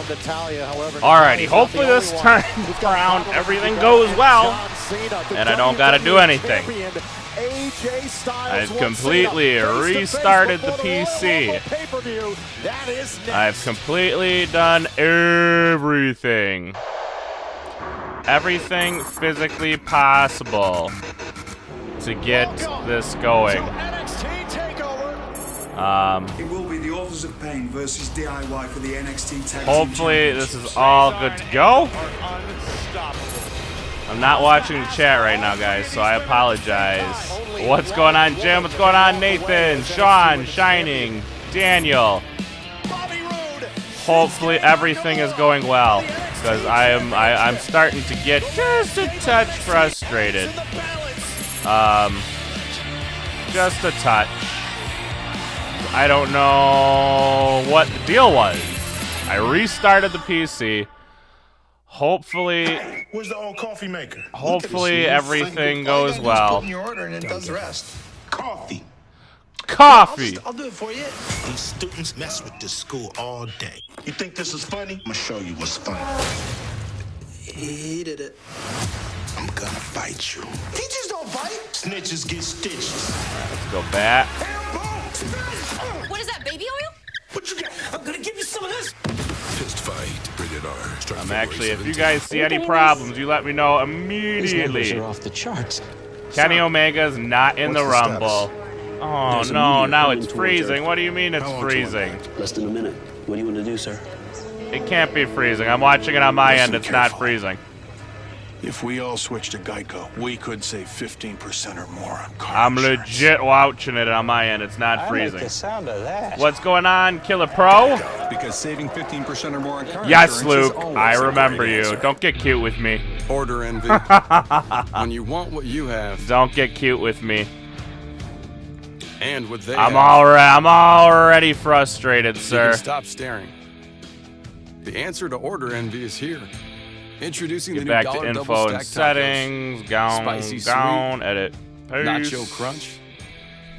Alrighty, hopefully this time around everything goes well, and I don't gotta do anything. I've completely restarted the PC. I've completely done everything. Everything physically possible to get this going. It will be the Authors of Pain versus DIY for the NXT Tag Team Hopefully this is all good to go. I'm not watching the chat right now, guys, so I apologize. What's going on, Jim? What's going on, Nathan? Sean, Shining, Daniel. Hopefully everything is going well, because I'm starting to get just a touch frustrated. Just a touch. I don't know what the deal was. I restarted the PC. Hopefully, where's the old coffee maker? Hopefully everything goes well. Put in your order and it does the rest. Coffee. Coffee. I'll do it for you. These students mess with this school all day. You think this is funny? I'm gonna show you what's funny. He did it. I'm gonna bite you. Teachers don't bite. Snitches get stitches. Let's go back. What is that, baby oil? What you got? I'm gonna give you some of this. Fist fight, rated R. Actually, if you guys see any problems, you let me know immediately. Are off the charts. Kenny Omega's not in the Rumble. Oh no, now it's freezing. What do you mean it's freezing? Less than a minute. What do you want to do, sir? It can't be freezing. I'm watching it on my end. It's not freezing. If we all switch to Geico, we could save 15% or more on car I'm insurance. legit watching it on my end. It's not freezing. I like the sound of that. What's going on, Killer Pro? Because saving 15% or more on car Yes, insurance Luke. is I always a remember great you. answer. Don't get cute with me. Order envy. When you want what you have, Don't get cute with me. and what they I'm have, already frustrated, you sir. can stop staring. The answer to order envy is here. Introducing Get the new back to dollar info double and stack settings. Gone, Spicy gone, edit. tacos, Peace. nacho crunch,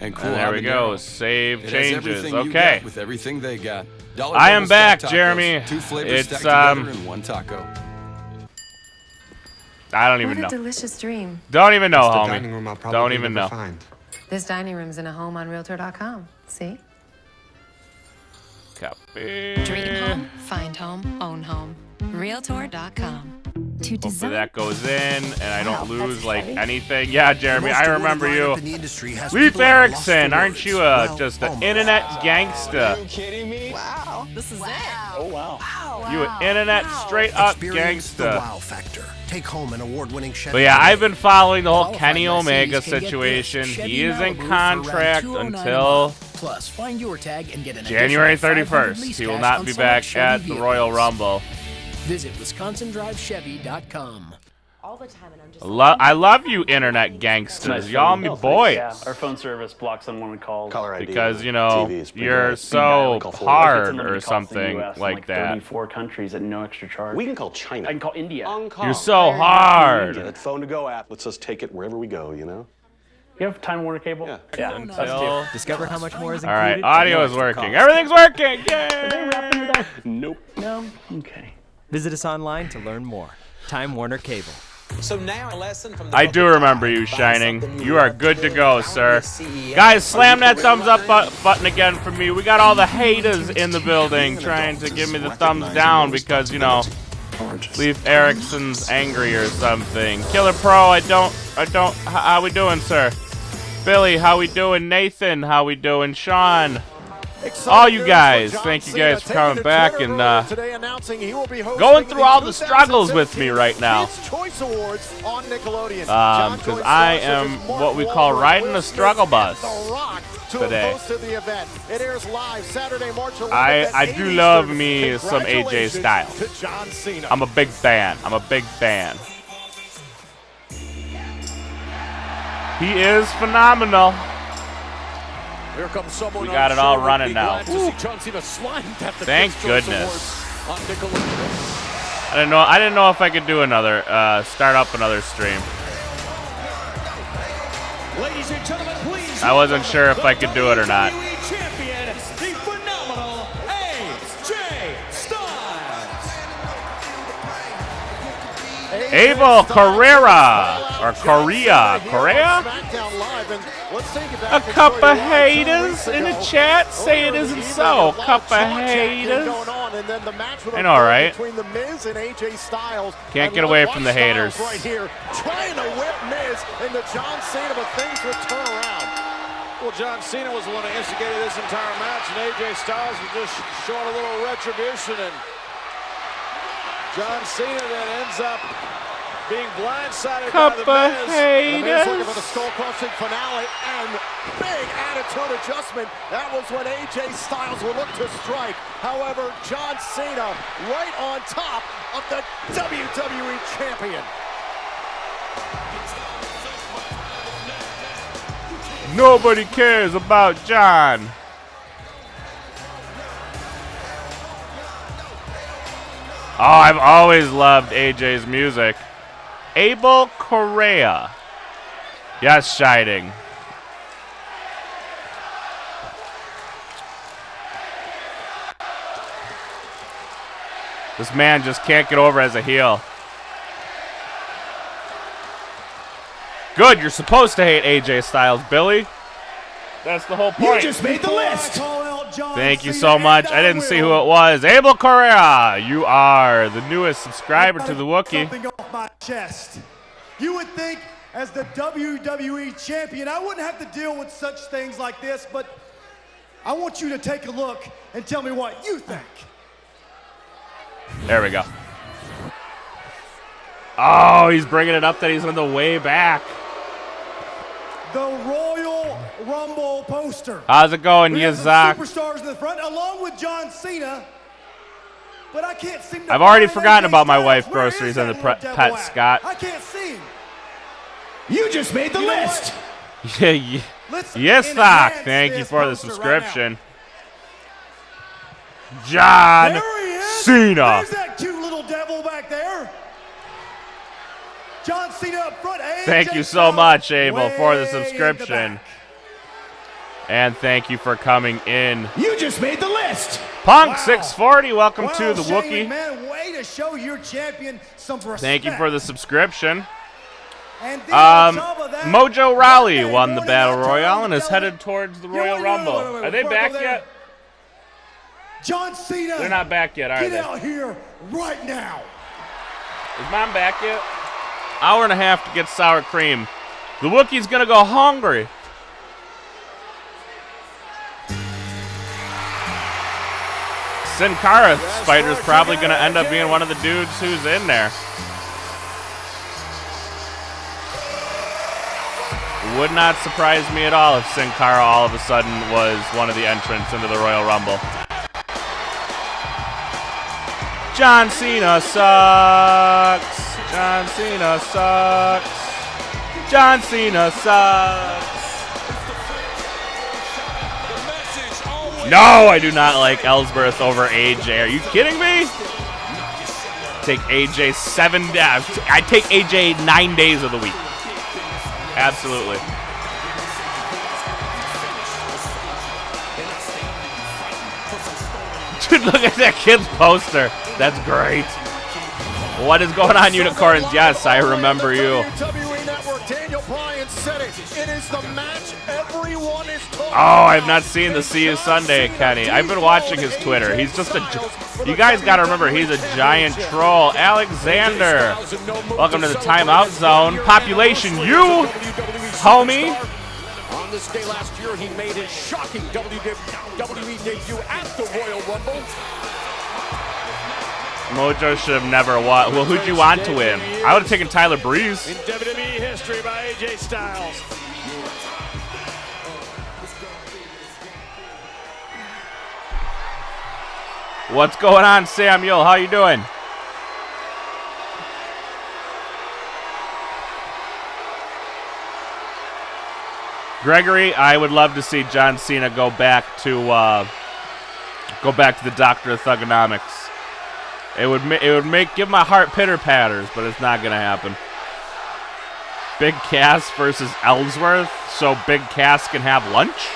and cool And there we go. habanero. Save It has changes. everything you Okay. get with everything they got. Dollar I am double stack back, tacos, Jeremy. 2 flavors It's, stacked together in one taco. I don't even What a know. delicious dream. Don't even know, It's the homie. dining room I'll probably Don't even never know. find. This dining room's in a home on Realtor.com. See? Copy. Dream home, find home, own home. Realtor.com. To Hopefully that goes in and I don't lose like anything. Yeah, Jeremy, I remember you. Leif Erikson, aren't you just an internet gangster? Are you kidding me? Wow, this is it. Oh, wow. You an internet straight up Experience the gangster. wow factor. Take home an award-winning Chevy. But yeah, I've been following the whole Kenny Qualified Omega lessees can get this situation. Chevy He is in Malibu for contract around $209 a until month. Plus, find your tag and get an January additional $500 31st. lease He will cash not on be select back Chevy at the Royal vehicles. Rumble. Visit WisconsinDriveChevy.com. All the time, and I'm just I love you, internet gangsters. Y'all me boys. Yeah, our phone service blocks someone we call. Caller ID. Because, you know, TV is pretty you're good. so Call forward. It's hard unlimited or calls in the something US in like that. 34 countries at no extra charge. We can call China. I can call India. You're so hard. That phone to go app lets us take it wherever we go, you know? You have Time Warner cable? Yeah. Until... Discover how much more is All right, included. audio is working. Everything's working. Yay! Nope. No? Okay. Visit us online to learn more. Time Warner Cable. So now a lesson from the I do remember you, Shining. You are good to go, sir. Guys, slam that thumbs up button again for me. We got all the haters in the building trying to give me the thumbs down because, you know, Leif Erikson's angry or something. Killer Pro, I don't, how we doing, sir? Billy, how we doing? Nathan, how we doing? Sean, all you guys, thank you guys for coming back and going through all the struggles with me right now. Because I am what we call riding a struggle bus today. I do love me some AJ Styles. I'm a big fan. I'm a big fan. He is phenomenal. We got it all running now. Thank goodness. I didn't know if I could do another start up another stream. Ladies and gentlemen, please. I wasn't sure if I could do it or not. WWE champion, the phenomenal AJ Styles. Abel Carrera, or Correa. A couple of haters in the chat say it isn't so. A couple of haters. I know, right? Can't get away from the haters. Right here, trying to whip Miz into John Cena, but things would turn around. Well, John Cena was the one who instigated this entire match, and AJ Styles was just showing a little retribution, and John Cena then ends up being blindsided by the Miz. The Miz looking for the skull-crushing finale, and big attitude adjustment. That was when AJ Styles would look to strike. However, John Cena right on top of the WWE Champion. Nobody cares about John. Oh, I've always loved AJ's music. Abel Correa. Yes, Shining. This man just can't get over as a heel. Good, you're supposed to hate AJ Styles, Billy. That's the whole point. You just made the list. Thank you so much. I didn't see who it was. Abel Correa, you are the newest subscriber to the Wookiee. Something off my chest. You would think, as the WWE Champion, I wouldn't have to deal with such things like this, but I want you to take a look and tell me what you think. There we go. Oh, he's bringing it up that he's on the way back. The Royal Rumble poster. How's it going, We have some Yazak? superstars in the front, along with John Cena. But I can't seem to I've already find forgotten AJ about my Styles. wife's Where is groceries and that the little devil pet at? Scott. I can't see him. You just made the list. Yeah, Let's yes, enhance Doc. Thank you this for the poster right subscription. John There he is. Cena. There's that cute little devil back there. John Cena up front. Thank you so much, Abel, for the subscription. And thank you for coming in. You just made the list. Punk 640, welcome Wow, to the Shane Wookiee. McMahon, way to show your champion some respect. Thank you for the subscription. And then on top of that, Mojo Raleigh Monday won the morning Battle on Royale and is television. headed towards the Yeah, Royal wait, Rumble. Are they before I back go there, yet? John Cena. They're not back yet, are Get they? out here right now. Is Mom back yet? Hour and a half to get sour cream. The Wookiee's gonna go hungry. Sin Cara Spider's probably gonna end up being one of the dudes who's in there. Would not surprise me at all if Sin Cara all of a sudden was one of the entrants into the Royal Rumble. John Cena sucks. John Cena sucks. John Cena sucks. No, I do not like Ellsworth over AJ. Are you kidding me? Take AJ 7 days. I take AJ 9 days of the week. Absolutely. Dude, look at that kid's poster. That's great. What is going on, Unicorns? Yes, I remember you. WWE Network, Daniel Bryan said it. It is the match everyone is talking Oh, I've not seen the See You Sunday, Kenny. I've been watching his Twitter. He's just a... You guys got to remember, he's a giant troll. Alexander, welcome to the Timeout Zone. Population, you, homie. On this day last year, he made his shocking WWE debut at the Royal Rumble. Mojo should have never won. Well, who'd you want to win? I would have taken Tyler Breeze. In WWE history by AJ Styles. What's going on, Samuel? How you doing? Gregory, I would love to see John Cena go back to the Doctor of Thugonomics. It would give my heart pitter patters, but it's not gonna happen. Big Cass versus Ellsworth, so Big Cass can have lunch.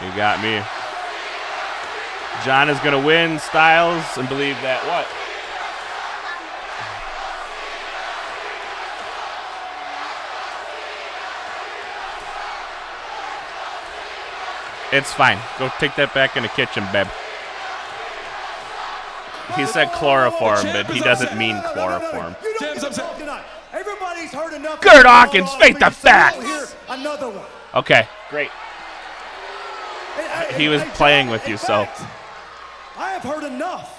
You got me. John is gonna win, Styles, and believe that what? It's fine. Go take that back in the kitchen, babe. He said chloroform, but he doesn't mean chloroform. Everybody's heard enough. Kurt Hawkins, face the facts. Another one. Okay, great. He was playing with you, so. I have heard enough.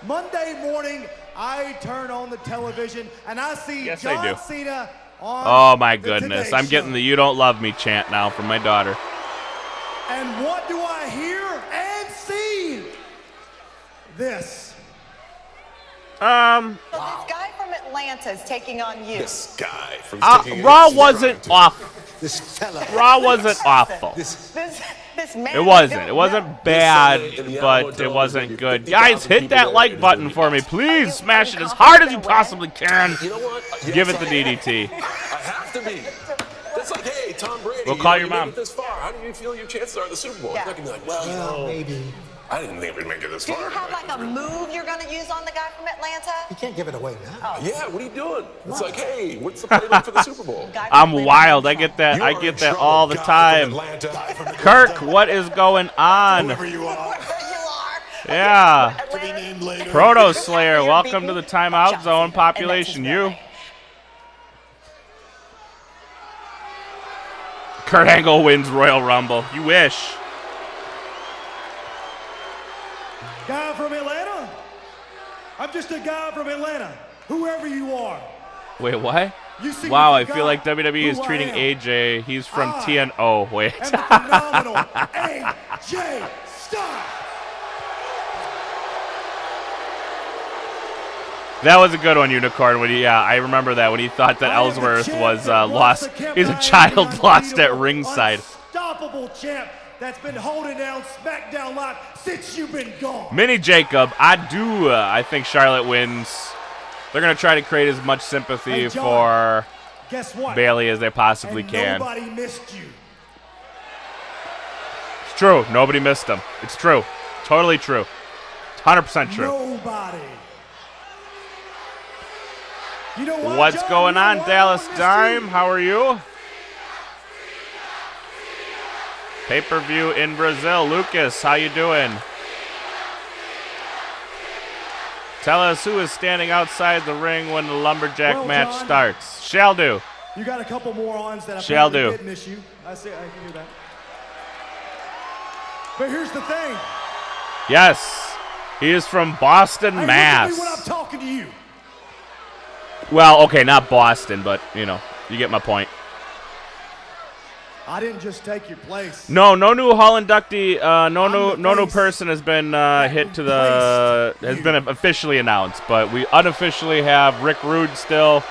Monday morning, I turn on the television and I see John Cena on Oh my goodness, I'm getting the "You Don't Love Me" chant now from my daughter. And what do I hear and see? This. So this guy from Atlanta is taking on you. This guy from Raw wasn't awful. This fella. Raw wasn't awful. This man. It wasn't. It wasn't bad, but it wasn't good. Guys, hit that like button for me, please. Smash it as hard as you possibly can. You know what? Give it the DDT. I have to be. That's like, hey, Tom Brady. We'll call your mom. Made it this far. How do you feel your chances are at the Super Bowl? Yeah. You're not gonna be like, well, maybe. I didn't think we'd make it this Do far. you have like a move you're going to use on the guy from Atlanta? You can't give it away now. Yeah, what are you doing? It's like, hey, what's the playbook for the Super Bowl? I'm wild. I get that. I get that all the time. Kirk, what is going on? Yeah. Proto Slayer, welcome to the timeout zone. Population you. Kurt Angle wins Royal Rumble. You wish. Guy from Atlanta? I'm just a guy from Atlanta, whoever you are. Wait, what? You see Wow, me I feel like WWE is who I treating am. AJ. He's from TNO. Wait. And the phenomenal AJ Styles. That was a good one, Unicorn. When he, I remember that when he thought that Ellsworth was lost. He's a child lost at ringside. Unstoppable champ that's been holding down SmackDown Live since you've been gone. Mini Jacob, I think Charlotte wins. They're going to try to create as much sympathy Hey, John, for guess what? Bayley as they possibly And can. Nobody missed you. It's true. Nobody missed him. It's true. Totally true. 100% true. Nobody. You know what, What's John? going You know on, what? Dallas I missed Dime? you. How are you? Pay-per-view in Brazil. Lucas, how you doing? Tell us who is standing outside the ring when the lumberjack match John, starts. Shall do. You got a couple morons that Shall apparently do. did miss you. I can hear that. But here's the thing. Yes. He is from Boston, Hey, Mass. look at me when I'm talking to you. Well, okay, not Boston, but, you know, you get my point. I didn't just take your place. No new Hall inductee, no new person has been has been officially announced, but we unofficially have Rick Rude still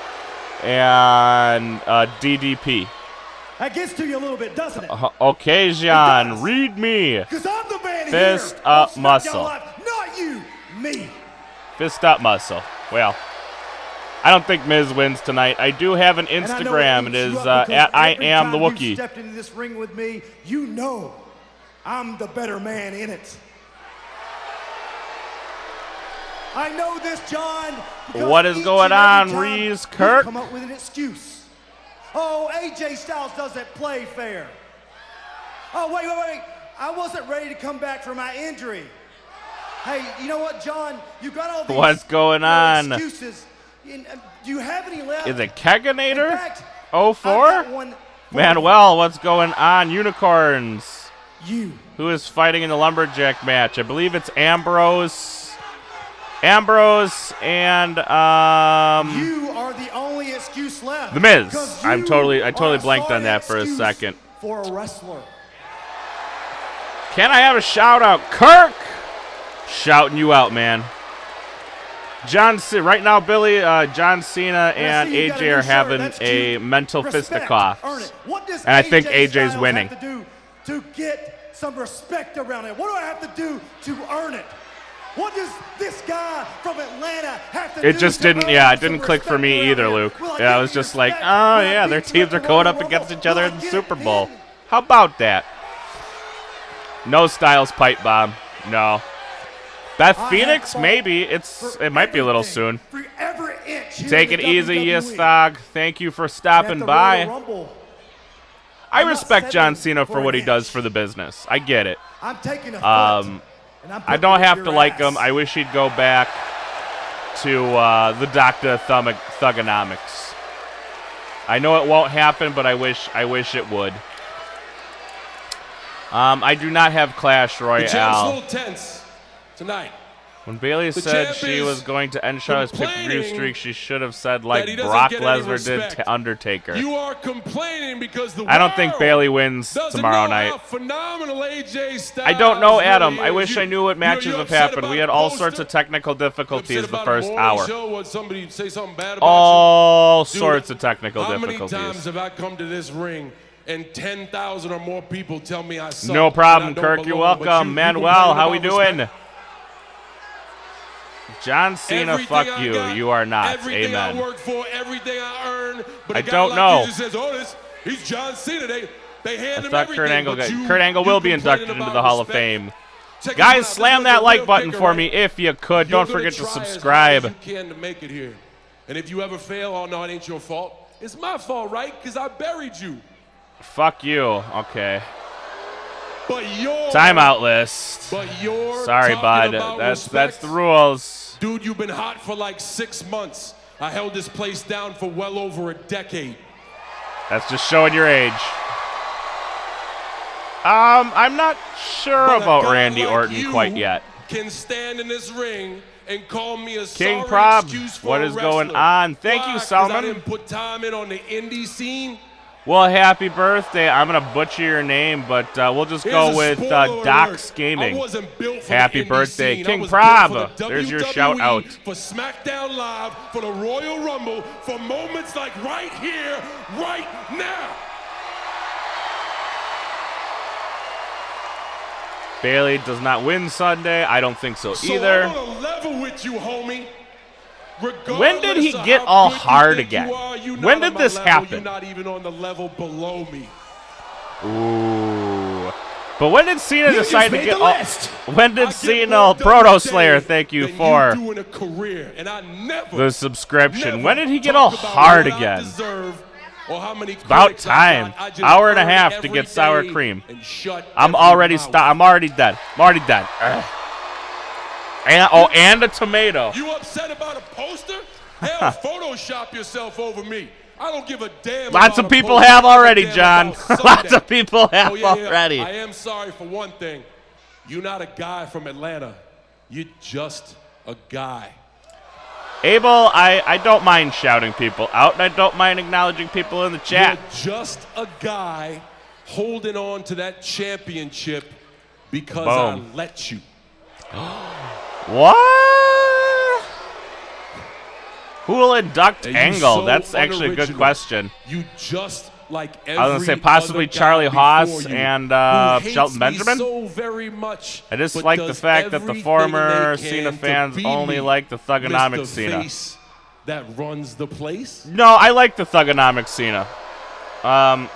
and DDP. That gets to you a little bit, doesn't it? Okay, Jean, read me. Because I'm the man Fist here up on SmackDown muscle. Live, not you, me. Fist up muscle. Well, I don't think Miz wins tonight. I do have an And I know Instagram. It eats is you up because at I every am the time you Wookie. stepped into this ring with me, you know I'm the better man in it. I know this, John. because What is each going and every on, time Reese you Kirk? Come up with an excuse. Oh, AJ Styles doesn't play fair. Oh, wait. I wasn't ready to come back from my injury. Hey, you know what, John? You got all these What's going on? excuses. Do you have any left? Is it Keganator? In fact, 04? I've got one for Manuel, what's going on? Unicorns. you. Who is fighting in the lumberjack match? I believe it's Ambrose. Ambrose and You are the only excuse left. The Miz. because I you totally are blanked on sorry that for a excuse second. For a wrestler. Can I have a shout out? Kirk! Shouting you out, man. Right now, Billy, John Cena and see you got a AJ new are shirt. having That's a cute. mental Respect. fisticuffs. Earn it. What does And I think AJ AJ's Styles winning. have to do to get some respect around it? What do I have to do to earn it? What does this guy from Atlanta have to do? It just to didn't, earn yeah, it some didn't click for respect me around either, here? Luke. Will I Yeah, I get was any just like, respect? oh, Will I yeah, beat their you teams at are the going Royal up against Rumble? each other Will in I the get Super it Bowl. in? How about that? No Styles pipe bomb. No. Beth I Phoenix? have Maybe. for It might be a little everything, soon. For every inch here Take in it the easy, WWE. yes, Thog. Thank you for At stopping the by. Royal Rumble, I respect John Cena for what he does for the business. I get it. I'm taking a foot. I don't have to like him. I wish he'd go back to the Dr. Thugonomics. I know it won't happen, but I wish it would. I do not have Clash Royale. The champ's a little tense tonight. When Bailey said she was going to end Charlotte's pay-per-view streak, she should have said like Brock Lesnar did to Undertaker. You are complaining because the I don't think Bailey wins tomorrow night. I don't know, Adam. I wish I knew what matches have happened. We had all sorts of technical difficulties the first hour. All sorts of technical difficulties. How many times have I come to this ring and 10,000 or more people tell me I suck? No problem, Kirk. You're welcome. Manuel, how we doing? John Cena, fuck you. You are not. Everything Amen. I work for, everything I earn. But I don't know. Says, oh, he's John Cena. They hand him everything. Kurt Angle will be inducted into the Hall of Fame. Guys, slam that like button for me if you could. Don't forget to subscribe. You can to make it here. And if you ever fail, oh no, it ain't your fault. It's my fault, right? Because I buried you. Fuck you. Okay. But your timeout list. Sorry, bud. That's the rules. Dude, you've been hot for like 6 months. I held this place down for well over a decade. That's just showing your age. I'm not sure about Randy Orton quite yet. Can stand in this ring and call me a King sorry Prob, excuse for what a is wrestler. going on? Thank you, 'Cause Salman. I didn't put time in on the indie scene. Well, happy birthday. I'm going to butcher your name, but we'll just go with Doc's Gaming. Happy birthday, King Prob. There's your shout out. For Smackdown Live, for the Royal Rumble, for moments like right here, right now. Bailey does not win Sunday. I don't think so either. I'm on a level with you, homie. When did he get all hard again? When did this happen? You're not even on the level below me. Ooh. But when did Cena decide to get all... When did Cena... Proto Slayer, thank you for the subscription. When did he get all hard again? About time. Hour and a half to get sour cream. I'm already dead. I'm already dead. And a tomato. You upset about a poster? Hell, Photoshop yourself over me. I don't give a damn. Lots of people have already, John. Lots of people have already. I am sorry for one thing. You're not a guy from Atlanta. You're just a guy. Abel, I don't mind shouting people out, and I don't mind acknowledging people in the chat. You're just a guy holding on to that championship because Boom. I let you. What? Who will induct Angle? So that's actually a good question. You just like every I was gonna say possibly Charlie Haas and Shelton Benjamin. So very much, I just like the fact that the former Cena fans only like the Thugonomics Cena. That runs the place. No, I like the Thugonomics Cena. I'm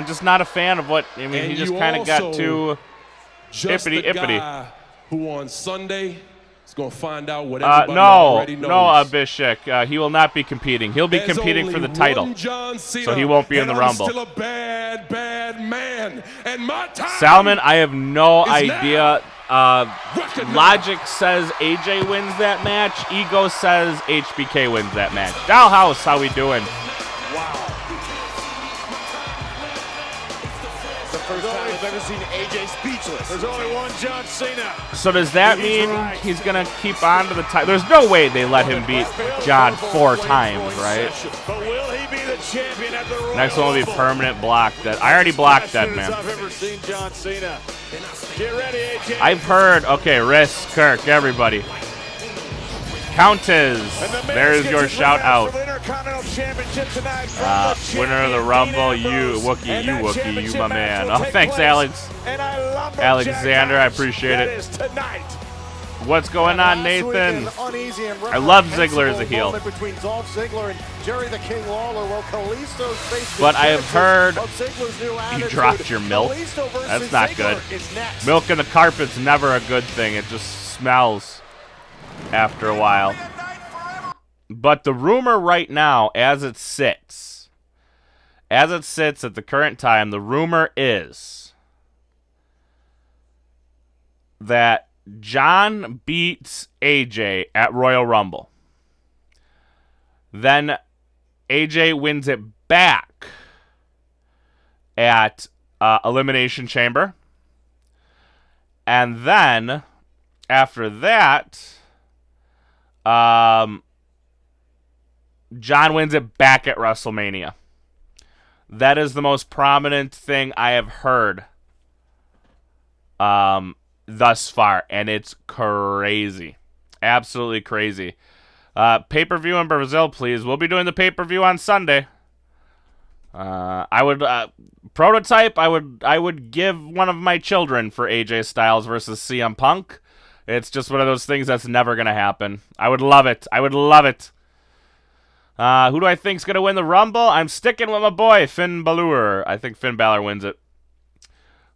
just not a fan of what I mean. He just kind of got too ippity. Who on Sunday is going to find out what everybody already knows. No, Bishik. He will not be competing. He'll be competing for the title, so he won't be in the Rumble. I'm still a bad, bad man, and my time Salmon, I have no idea. Logic says AJ wins that match. Ego says HBK wins that match. Dollhouse, how we doing? First time I've ever seen AJ speechless. There's only one John Cena. So does that mean he's going to keep on to the title? There's no way they let him beat John 4 times, right? But will he be the champion at the Royal Next one will be permanent block. That I already blocked that, man. I've ever seen John Cena. Get ready, AJ. I've heard. Okay, Riss, Kirk, everybody. Countess, there's your shout out. Winner of the Rumble, you Wookie, you my man. Oh, thanks, Alex. Alexander, I appreciate it. What's going on, Nathan? I love Ziggler as a heel. But I have heard you dropped your milk. That's not good. Milk in the carpet's never a good thing. It just smells after a while. But the rumor right now, as it sits, as it sits at the current time, the rumor is that John beats AJ at Royal Rumble. Then AJ wins it back at Elimination Chamber. And then, after that, John wins it back at WrestleMania. That is the most prominent thing I have heard thus far, and it's crazy. Absolutely crazy. Pay-per-view in Brazil, please. We'll be doing the pay-per-view on Sunday. I would prototype. I would give one of my children for AJ Styles versus CM Punk. It's just one of those things that's never gonna happen. I would love it. I would love it. Who do I think's gonna win the Rumble? I'm sticking with my boy Finn Balor. I think Finn Balor wins it.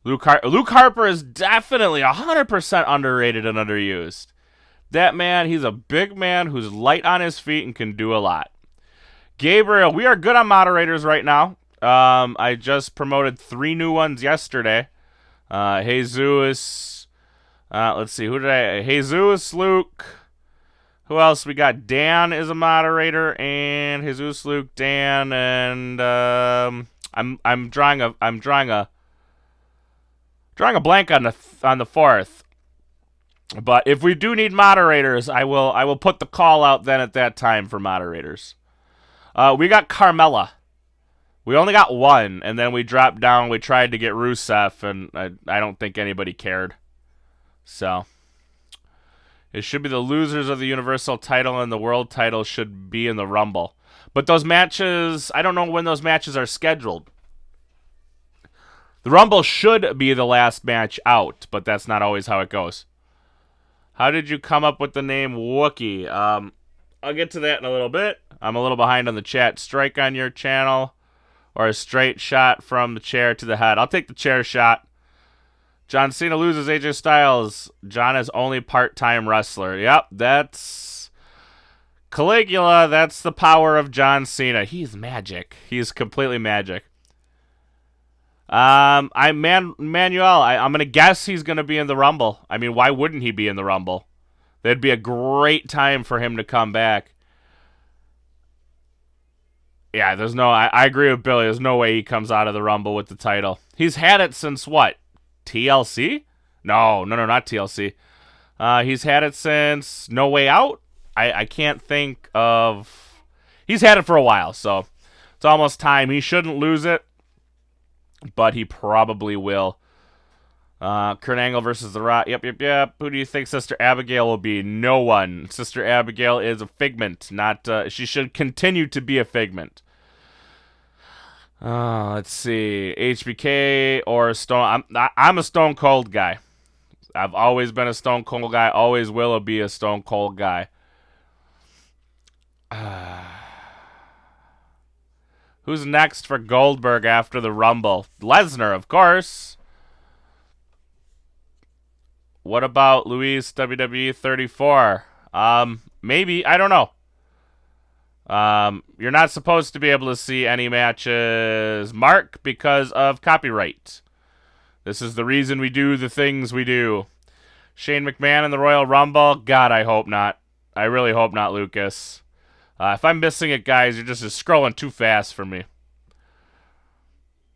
Luke Harper is definitely 100% underrated and underused. That man, he's a big man who's light on his feet and can do a lot. Gabriel, we are good on moderators right now. I just promoted 3 new ones yesterday. Jesus. Let's see, who did I... Jesus, Luke. Who else? We got Dan is a moderator, and Jesus, Luke, Dan, and I'm drawing a blank on the 4th. But if we do need moderators, I will put the call out then at that time for moderators. We got Carmella. We only got 1, and then we dropped down. We tried to get Rusev, and I don't think anybody cared. So it should be the losers of the Universal title and the World title should be in the Rumble. But those matches, I don't know when those matches are scheduled. The Rumble should be the last match out, but that's not always how it goes. How did you come up with the name Wookie? I'll get to that in a little bit. I'm a little behind on the chat. Strike on your channel or a straight shot from the chair to the head. I'll take the chair shot. John Cena loses AJ Styles. John is only part-time wrestler. Yep, that's Caligula. That's the power of John Cena. He's magic. He's completely magic. Manuel, I'm going to guess he's going to be in the Rumble. I mean, why wouldn't he be in the Rumble? That'd be a great time for him to come back. Yeah, I agree with Billy. There's no way he comes out of the Rumble with the title. He's had it since what? TLC? No, not TLC. He's had it since No Way Out. I can't think of... He's had it for a while, so it's almost time. He shouldn't lose it, but he probably will. Kurt Angle versus The Rock. Yep. Who do you think Sister Abigail will be? No one. Sister Abigail is a figment. She should continue to be a figment. Let's see. HBK or Stone. I'm a Stone Cold guy. I've always been a Stone Cold guy. Always will be a Stone Cold guy. Who's next for Goldberg after the Rumble? Lesnar, of course. What about Luis WWE 34? Maybe. I don't know. You're not supposed to be able to see any matches, Mark, because of copyright. This is the reason we do the things we do. Shane McMahon in the Royal Rumble? God, I hope not. I really hope not, Lucas. If I'm missing it, guys, you're just scrolling too fast for me.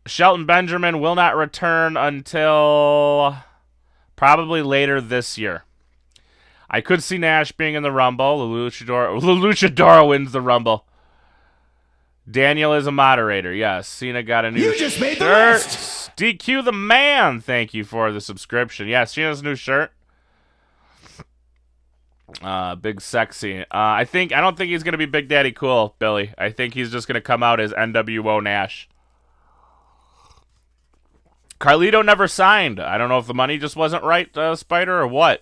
Shelton Benjamin will not return until probably later this year. I could see Nash being in the Rumble. The Luchador wins the Rumble. Daniel is a moderator. Yes, Cena got a new shirt. You just made the list. DQ the man. Thank you for the subscription. Yes, she has a new shirt. Big Sexy. I don't think he's gonna be Big Daddy Cool, Billy. I think he's just gonna come out as NWO Nash. Carlito never signed. I don't know if the money just wasn't right, Spider, or what.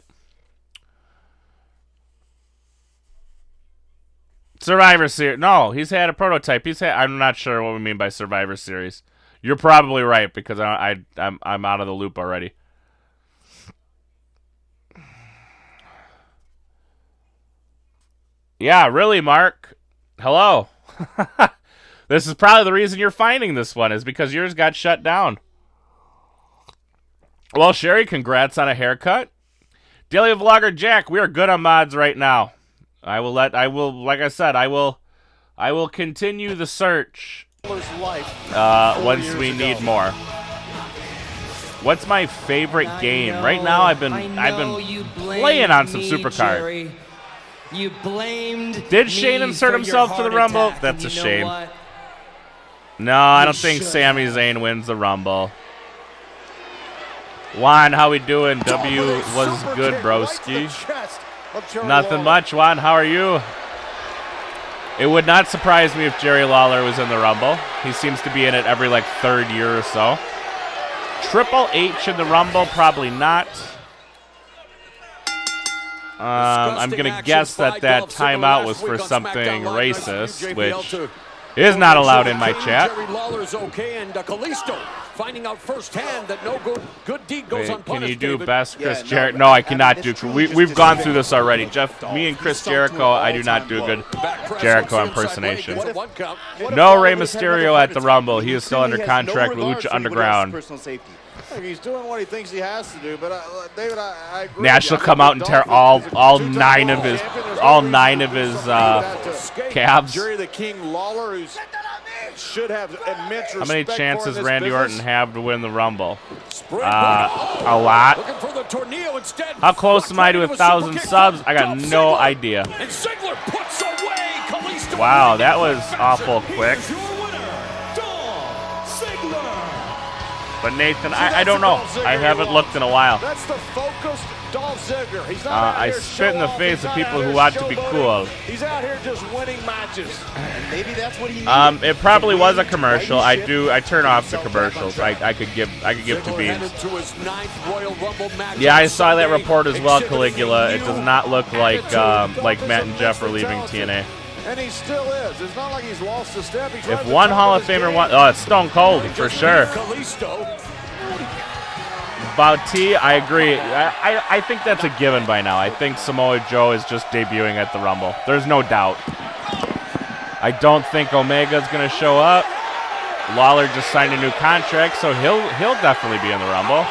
Survivor Series. No, he's had a prototype. I'm not sure what we mean by Survivor Series. You're probably right because I'm out of the loop already. Yeah, really, Mark. Hello. This is probably the reason you're finding this one, is because yours got shut down. Well, Sherry, congrats on a haircut. Daily Vlogger Jack, we are good on mods right now. Like I said, I will continue the search once we need more. What's my favorite game? Right now I've been playing on some Supercard. You blamed Did Shane insert himself to the Rumble? That's a shame. No, I don't think Sami Zayn wins the Rumble. Juan, how we doing? W was good, broski. Nothing much, Juan. How are you? It would not surprise me if Jerry Lawler was in the Rumble. He seems to be in it every like third year or so. Triple H in the Rumble, probably not. I'm gonna guess that timeout was for something racist, which is not allowed in my chat. Jerry Lawler's okay, and Kalisto finding out firsthand that no good deed goes unpunished. Can you do David. best Chris Jericho? No, I cannot do. We've gone through this already, Jeff. Me and Chris Jericho, I do not do a good Jericho impersonation. No Rey Mysterio at the Rumble. He is still under contract with Lucha Underground. He's doing what he thinks he has to do, but David, I agree. Nash will come out and tear all nine of his calves. Jerry the King Lawler, who should have immense respect. How many chances for Randy business. Orton have to win the Rumble? A lot. How close am I to 1,000 subs? I got no idea. Wow, that was awful quick. But Nathan, I don't know. I haven't looked in a while. That's the focused Dolph Ziggler. He's not I spit in the face of people who want to be cool. He's out here just winning matches. And maybe that's what he needs. It probably was a commercial. I turn off the commercials. I could give to beans. Yeah, I saw that report as well, Caligula. It does not look like Matt and Jeff are leaving TNA. And he still is. It's not like he's lost a step. If one Hall of Famer won, it's Stone Cold for sure. About T, I agree. I think that's a given by now. I think Samoa Joe is just debuting at the Rumble. There's no doubt. I don't think Omega's gonna show up. Lawler just signed a new contract, so he'll definitely be in the Rumble.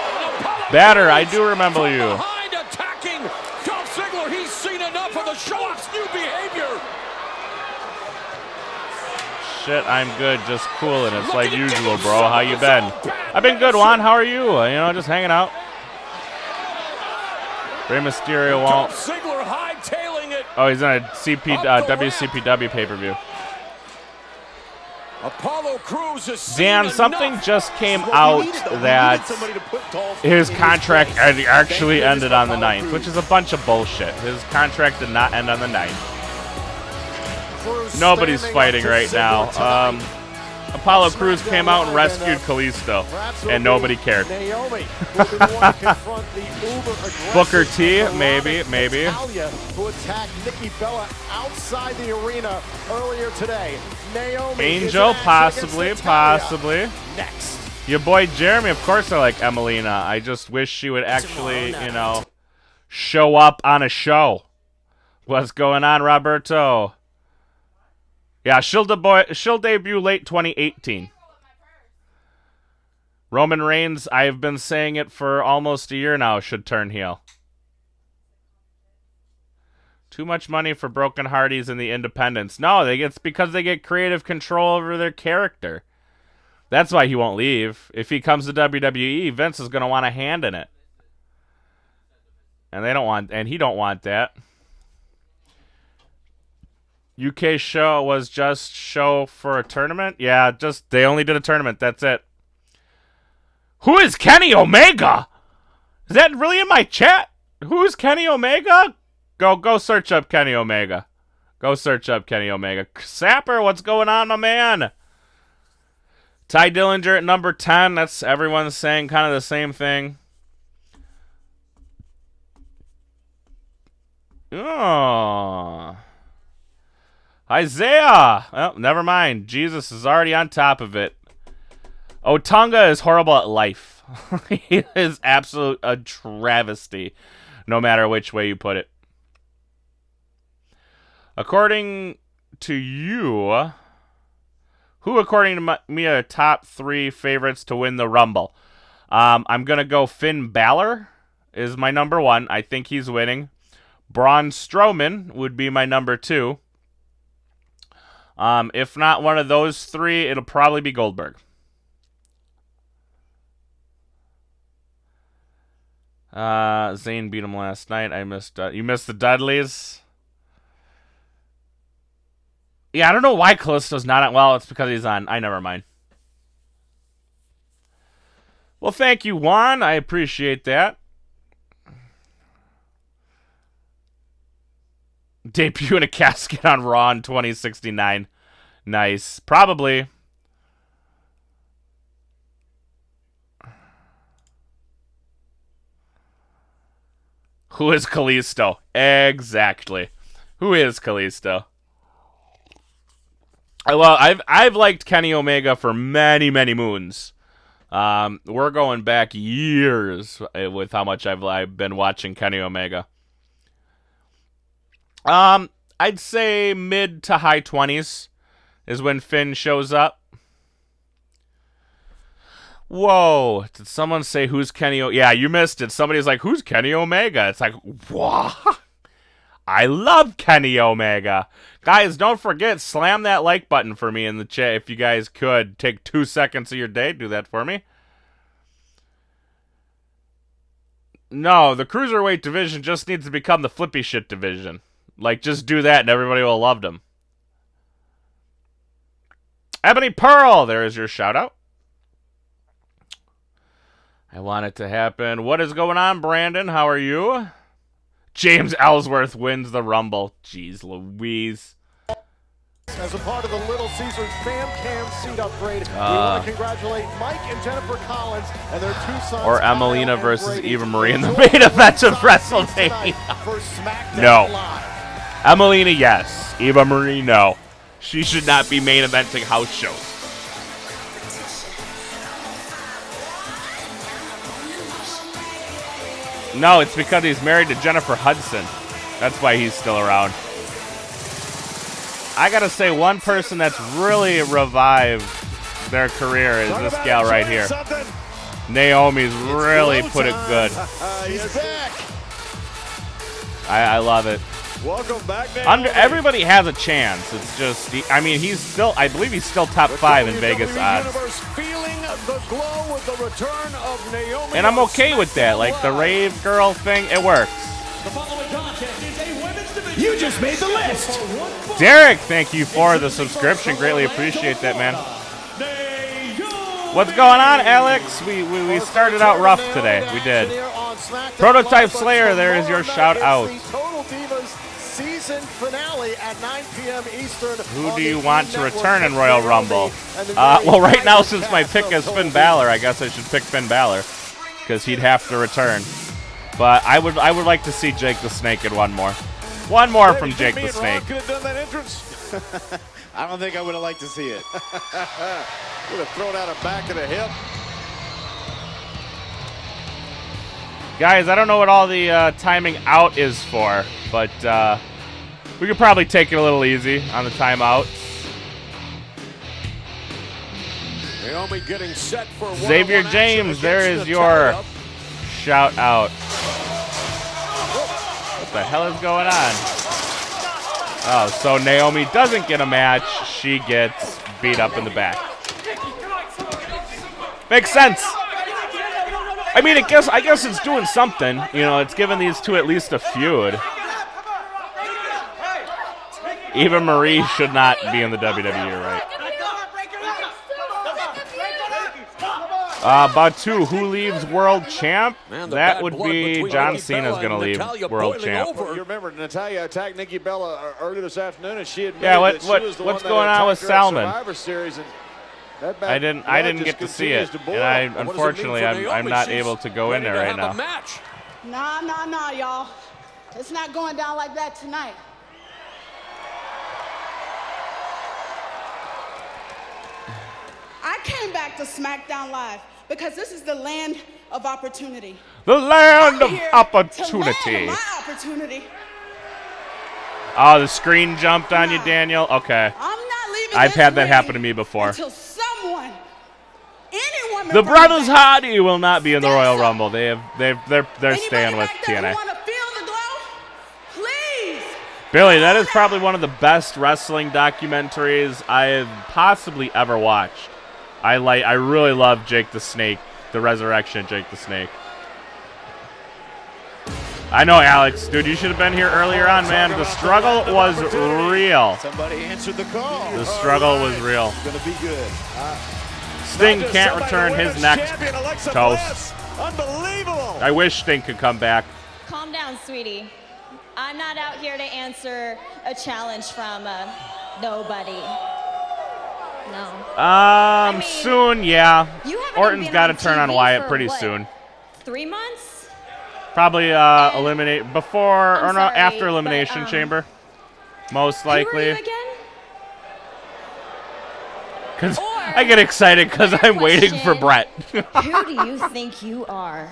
Batter, I do remember you. Behind attacking Dolph Ziggler. He's seen enough of the show-off's new behavior. Shit, I'm good, just cooling. It's like usual, bro. How you been? I've been good, Juan. How are you? You know, just hanging out. Rey Mysterio won't. Ziggler hightailing it. Oh, he's on a WCPW pay-per-view. Apollo Crews is Dan, something just came out that his contract actually ended on the 9th, which is a bunch of bullshit. His contract did not end on the 9th. Nobody's fighting right now. Apollo Crews came out and rescued Kalisto, and nobody cared. Booker T, maybe. Who attacked Nikki Bella outside the arena earlier today. Naomi Angel, possibly. Next. Your boy Jeremy, of course I like Emelina. I just wish she would actually, show up on a show. What's going on, Roberto? Yeah, she'll debut late 2018. Roman Reigns, I've been saying it for almost a year now, should turn heel. Too much money for Broken Hardys and the Independents. No, it's because they get creative control over their character. That's why he won't leave. If he comes to WWE, Vince is going to want a hand in it. And he don't want that. UK show was just show for a tournament? Yeah, they only did a tournament. That's it. Who is Kenny Omega? Is that really in my chat? Who is Kenny Omega? Go search up Kenny Omega. Sapper, what's going on, my man? Ty Dillinger at number 10. That's everyone's saying kind of the same thing. Oh. Isaiah! Well, never mind. Jesus is already on top of it. Otunga is horrible at life. He is absolute a travesty, no matter which way you put it. According to you, Who, according to me, are top 3 favorites to win the Rumble? I'm going to go Finn Balor is my number 1. I think he's winning. Braun Strowman would be my number 2. If not one of those 3, it'll probably be Goldberg. Zayn beat him last night. I missed. You missed the Dudleys. Yeah, I don't know why Callisto's not on. Well, it's because he's on. I never mind. Well, thank you, Juan. I appreciate that. Debut in a casket on Raw in 2069. Nice. Probably. Who is Kalisto? Exactly. Who is Kalisto? I've liked Kenny Omega for many, many moons. We're going back years with how much I've been watching Kenny Omega. I'd say mid to high 20s is when Finn shows up. Whoa, did someone say who's Kenny Omega? Yeah, you missed it. Somebody's like, who's Kenny Omega? It's like, what? I love Kenny Omega. Guys, don't forget, slam that like button for me in the chat if you guys could. Take 2 seconds of your day, do that for me. No, the Cruiserweight division just needs to become the flippy shit division. Like, just do that and everybody will love them. Ebony Pearl, there is your shout out. I want it to happen. What is going on, Brandon? How are you? James Ellsworth wins the Rumble. Jeez Louise. As a part of the Little Caesars Fam Cam seat upgrade, we want to congratulate Mike and Jennifer Collins and their 2 sons. Or Emelina versus Eva Marie in the main event of WrestleMania. No. Emelina, yes. Eva Marie, no. She should not be main eventing house shows. No, it's because he's married to Jennifer Hudson. That's why he's still around. I gotta say, one person that's really revived their career is this gal right here. Naomi's really put it good. He's back. I love it. Welcome back, Naomi. Everybody has a chance. It's just, I mean, he's still, I believe he's still top 5 in Vegas odds. Feeling the glow with the return of Naomi. And I'm okay with that. Like the rave girl thing, it works. The following contest is a women's division. You just made the list. Derek, thank you for the subscription. Greatly appreciate that, man. What's going on, Alex? We started out rough today. We did. Prototype Slayer, there is your shout out. Total Divas season finale at 9 p.m. Eastern. Who do you want to return in Royal Rumble? Well, right now, since my pick is Finn Balor, I guess I should pick Finn Balor because he'd have to return. But I would like to see Jake the Snake in one more. One more from Jake the Snake. Could have done that entrance. I don't think I would have liked to see it. Would have thrown out a back of the hip. Guys, I don't know what all the timing out is for, but we could probably take it a little easy on the timeout. Naomi getting set for Xavier James, there is your shout out. What the hell is going on? Oh, so Naomi doesn't get a match. She gets beat up in the back. Makes sense. I mean, I guess it's doing something. You know, it's giving these two at least a feud. Eva Marie should not be in the WWE, right? Batu, who leaves World Champ? That would be John Cena's going to leave World Champ. You remember Natalya attacked Nikki Bella earlier this afternoon, and she admitted that she was the what's one going that on with attacked her at Salmon? Survivor Series, and that I didn't get to see it, and unfortunately I'm not able to go in there right now. Nah, y'all. It's not going down like that tonight. I came back to SmackDown Live because this is the land of opportunity. The land of To opportunity. land my opportunity. Oh, the screen jumped on you, Daniel? Okay. I'm not leaving I've this had that ring happen to me before. Until someone, anyone, The Brothers Hardy will not be in the Royal Rumble. They're staying with TNA. Billy, that is probably one of the best wrestling documentaries I have possibly ever watched. I really love Jake the Snake, the resurrection of Jake the Snake. I know, Alex. Dude, you should have been here earlier on, man. The struggle was real. Somebody answered the call. The struggle was real. It's going to be good. Sting can't return his neck toast. Unbelievable. I wish Sting could come back. Calm down, sweetie. I'm not out here to answer a challenge from nobody. No. Soon, yeah. You haven't Orton's been got to on turn on TV Wyatt for pretty what, soon. 3 months? Probably eliminate before or no, sorry, after Elimination Chamber. Most likely. Who are you again? Because I get excited because I'm waiting for Brett. Who do you think you are?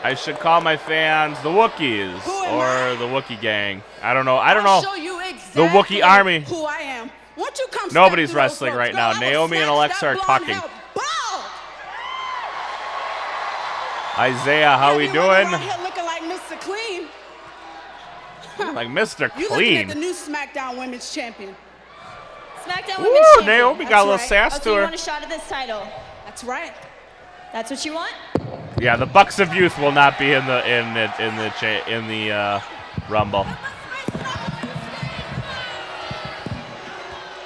I should call my fans the Wookiees or the Wookie Gang. I don't know. I don't know. Show you exactly The Wookie Army. Who I am. Once you come Nobody's step through those wrestling ropes, right girl, now. I will Naomi and snatch Alexa that are blonde talking. hair bald. Isaiah, how we doing? Right here looking like Mr. Clean. Like Mr. You looking Clean. at the new SmackDown Women's Champion. SmackDown Ooh, Women's Champion. Naomi got a little sass oh, to so you her. want a shot at this title? That's right. That's what you want? Yeah, the Bucks of Youth will not be in the Rumble.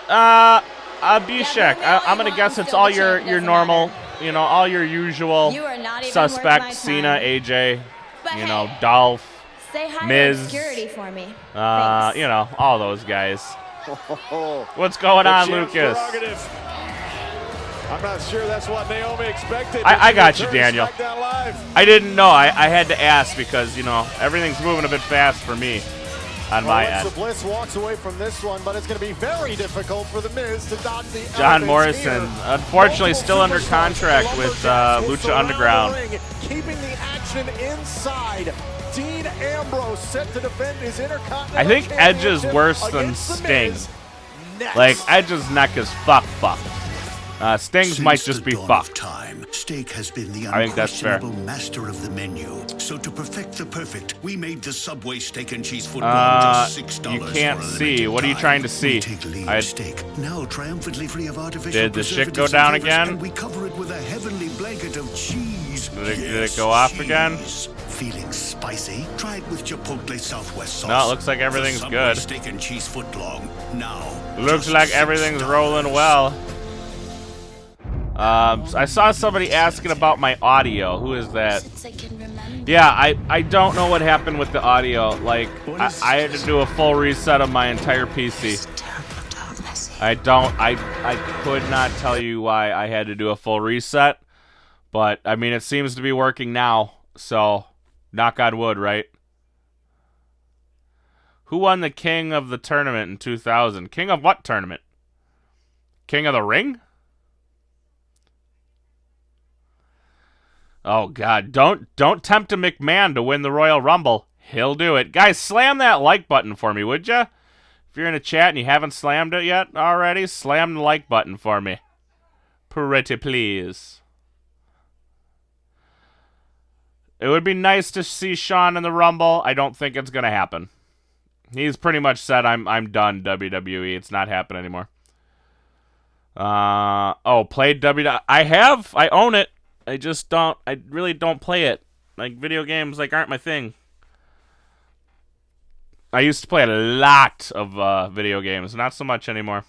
Abhishek, I'm gonna guess it's all your normal, all your usual suspects: Cena, AJ, Dolph, Say hi Miz, to obscurity for me. all those guys. What's going on, Lucas? I'm not sure that's what Naomi expected. I got you, Daniel. I didn't know. I had to ask because, everything's moving a bit fast for me on my end. Alexa Bliss walks away from this one, but it's going to be very difficult for The Miz to dodge the John elements Morrison, here. unfortunately, still under contract with Lucha Underground. Keeping the action inside. Dean Ambrose set to defend his Intercontinental I think Edge is Championship worse than against The Sting. Miz. Next. Like, Edge's neck is fucked. Sting's might just be fucked. Steak has been the I think that's fair. unquestionable master of the menu. So to perfect the perfect, we made the Subway steak and cheese foot long to $6 You can't for a see. limited What are you time. trying to see? We take lean steak, now triumphantly free of artificial Did the shit go preservatives down and flavors, again? And we cover it with a heavenly blanket of cheese. Did Yes, it go off cheese. again? Feeling spicy? Try it with Chipotle Southwest sauce. No, it looks like everything's The Subway good. Steak and cheese foot long. Now. Looks just like everything's $6 rolling well. I saw somebody asking about my audio. Who is that? Yeah, I don't know what happened with the audio. Like, I had to do a full reset of my entire PC. I could not tell you why I had to do a full reset. But, I mean, it seems to be working now. So, knock on wood, right? Who won the King of the Tournament in 2000? King of what tournament? King of the Ring? Oh, God. Don't tempt a McMahon to win the Royal Rumble. He'll do it. Guys, slam that like button for me, would ya? If you're in a chat and you haven't slammed it yet already, slam the like button for me. Pretty please. It would be nice to see Shawn in the Rumble. I don't think it's going to happen. He's pretty much said, I'm done, WWE. It's not happening anymore. Played WWE. I have. I own it. I just don't. I really don't play it. Like, video games aren't my thing. I used to play a lot of video games. Not so much anymore.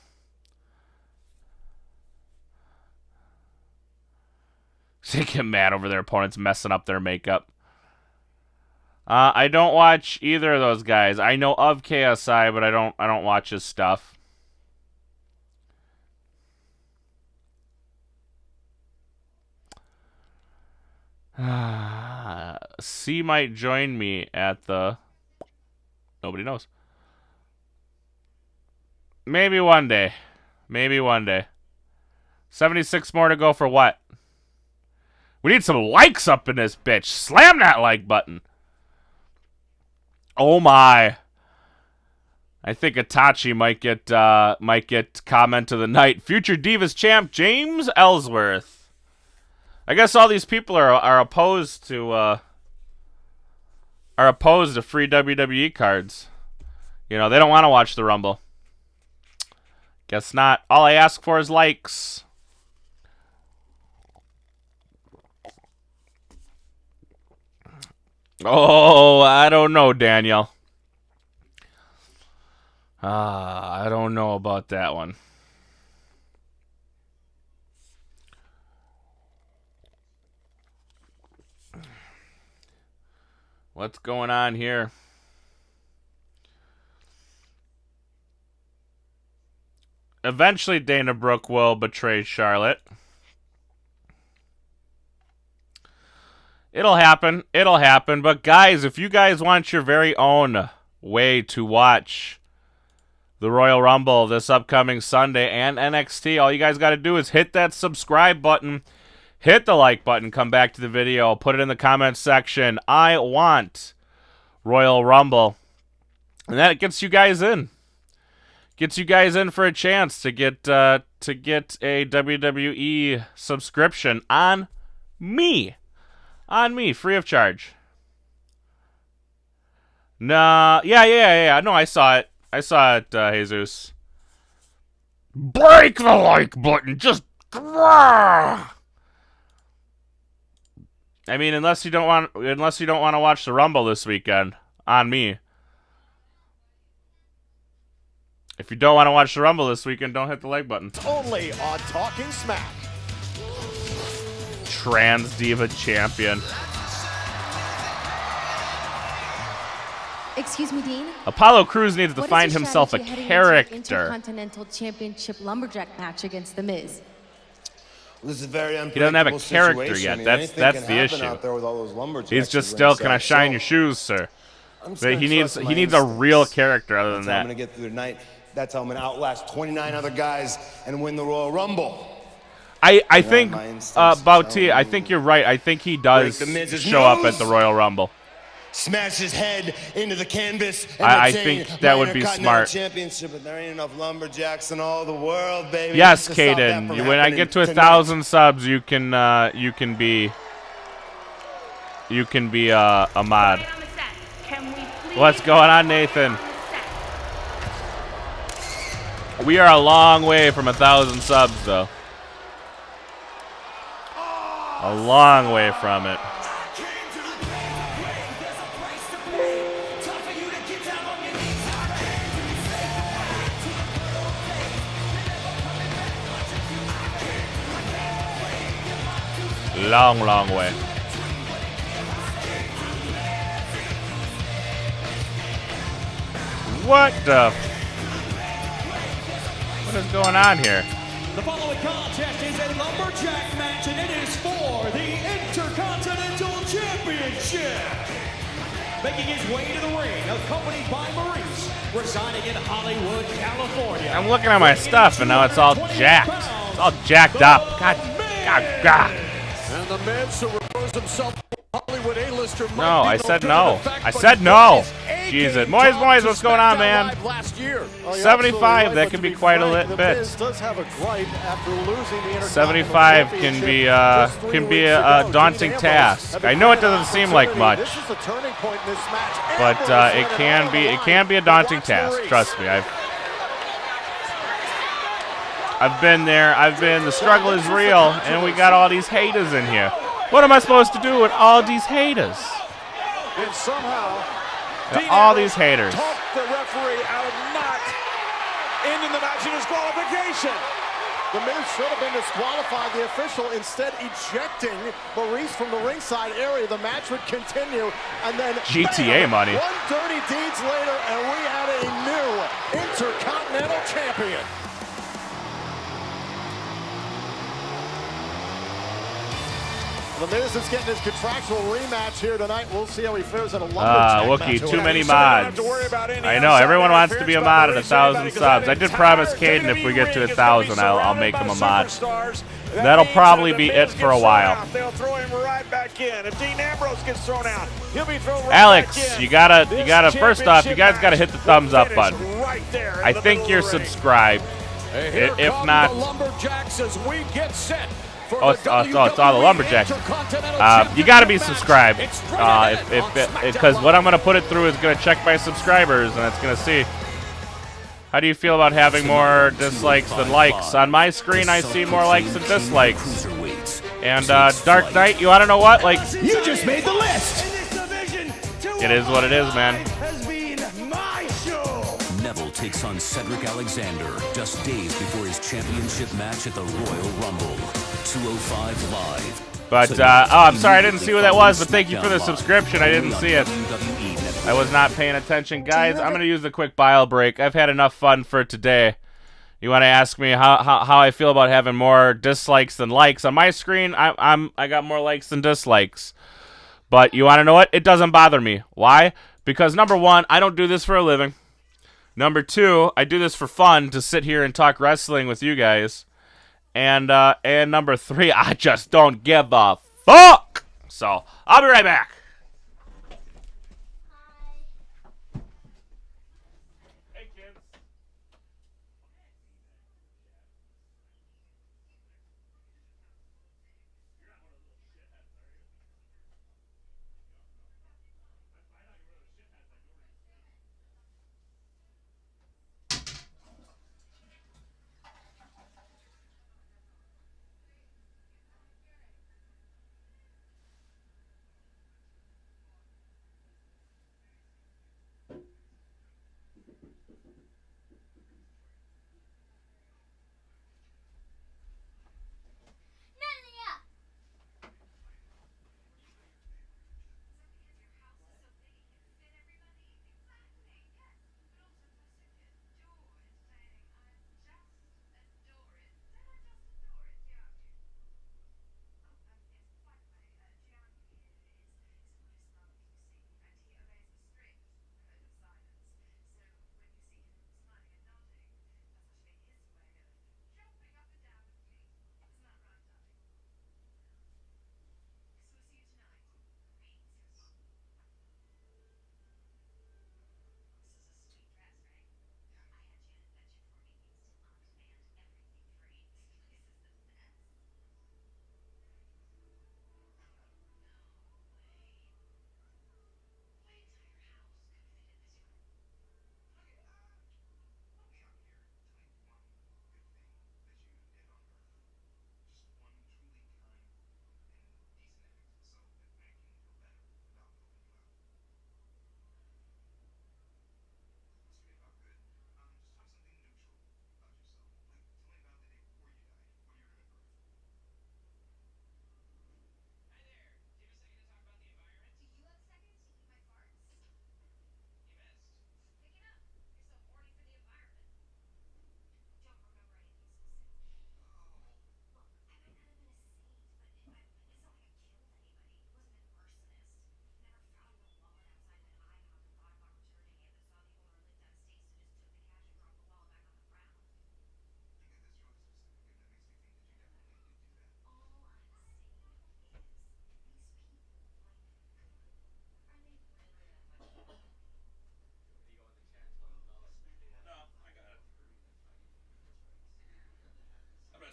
They get mad over their opponents messing up their makeup. I don't watch either of those guys. I know of KSI, but I don't watch his stuff. C might join me at the... Nobody knows. Maybe one day. Maybe one day. 76 more to go for what? We need some likes up in this bitch. Slam that like button. Oh my. I think Itachi might get comment of the night. Future Divas champ James Ellsworth. I guess all these people are opposed to free WWE cards. You know, they don't want to watch the Rumble. Guess not. All I ask for is likes. Oh, I don't know, Daniel. I don't know about that one. What's going on here? Eventually, Dana Brooke will betray Charlotte. It'll happen. It'll happen. But guys, if you guys want your very own way to watch the Royal Rumble this upcoming Sunday and NXT, all you guys got to do is hit that subscribe button, hit the like button, come back to the video, put it in the comments section. I want Royal Rumble. And that gets you guys in. Gets you guys in for a chance to get a WWE subscription on me. On me, free of charge. Nah, yeah. No, I saw it. I saw it, Jesus. Break the like button. Just. I mean, unless you don't want to watch the Rumble this weekend, on me. If you don't want to watch the Rumble this weekend, don't hit the like button. Only on Talking Smack. Trans Diva Champion. Excuse me, Dean. Apollo Crews needs to find himself a character. Intercontinental Championship lumberjack match against The Miz. This is very he doesn't have a character yet. That's the issue. He's just still, can I shine your shoes, sir? But he needs a real character other than that. I'm gonna get through the night. That's how I'm gonna outlast 29 other guys and win the Royal Rumble. I think Bauti, I think you're right. I think he does show up at the Royal Rumble. Smash his head into the canvas. And I think that would be smart. Championship, but there ain't enough lumberjacks in all the world, baby. Yes, Caden. When I get to 1,000 subs, you can be a mod. What's going on, Nathan? We are a long way from 1,000 subs, though. A long way from it. Long, long way. What the? What is going on here? The following contest is a lumberjack match, and it is for the Intercontinental Championship. Making his way to the ring, accompanied by Maurice, residing in Hollywood, California. I'm looking at my stuff, and now it's all jacked. It's all jacked up. God. And the Miz, who refers himself to Hollywood A-lister. No, I said no. I said no. Jesus. Moise, what's going on, man? 75, that can be quite a bit. 75 can be a daunting task. I know it doesn't seem like much, but it can be a daunting task. Trust me. I've been there. The struggle is real, and we got all these haters in here. What am I supposed to do with all these haters? And somehow, all these haters. talked the referee out of not ending the match in disqualification. The Miz should have been disqualified. The official instead ejecting Maurice from the ringside area. The match would continue, and then GTA money. 130 deeds later, and we had a new Intercontinental Champion. The Miz is getting his contractual rematch here tonight. We'll see how he fares at a lumberjack Wookie, match. too many mods. I know, everyone wants to be a mod at 1,000 subs. I did promise Caden if we get to 1,000, I'll make him a mod. That'll probably be it for a while. They'll throw him right back in. If Dean Ambrose gets thrown out, he'll be thrown right Alex, back in. you gotta, first off, you guys gotta hit the thumbs up button. right there. I think you're subscribed. If not, the Lumberjacks as we get set. Oh, it's all the Lumberjacks. You got to be subscribed. Because what I'm going to put it through is going to check my subscribers, and it's going to see. How do you feel about having more dislikes than likes? On my screen, I see more likes than dislikes. And Dark Knight, you want to know what? Like, You just made the list. it is what it is, man. Neville takes on Cedric Alexander just days before his championship match at the Royal Rumble. 205 Live. But, oh, I'm sorry, I didn't see what that was, but thank you for the subscription. I didn't see it. I was not paying attention. Guys, I'm going to use a quick bile break. I've had enough fun for today. You want to ask me how I feel about having more dislikes than likes? On my screen, I got more likes than dislikes. But you want to know what? It doesn't bother me. Why? Because, number one, I don't do this for a living. Number two, I do this for fun to sit here and talk wrestling with you guys. And number three, I just don't give a fuck. So, I'll be right back.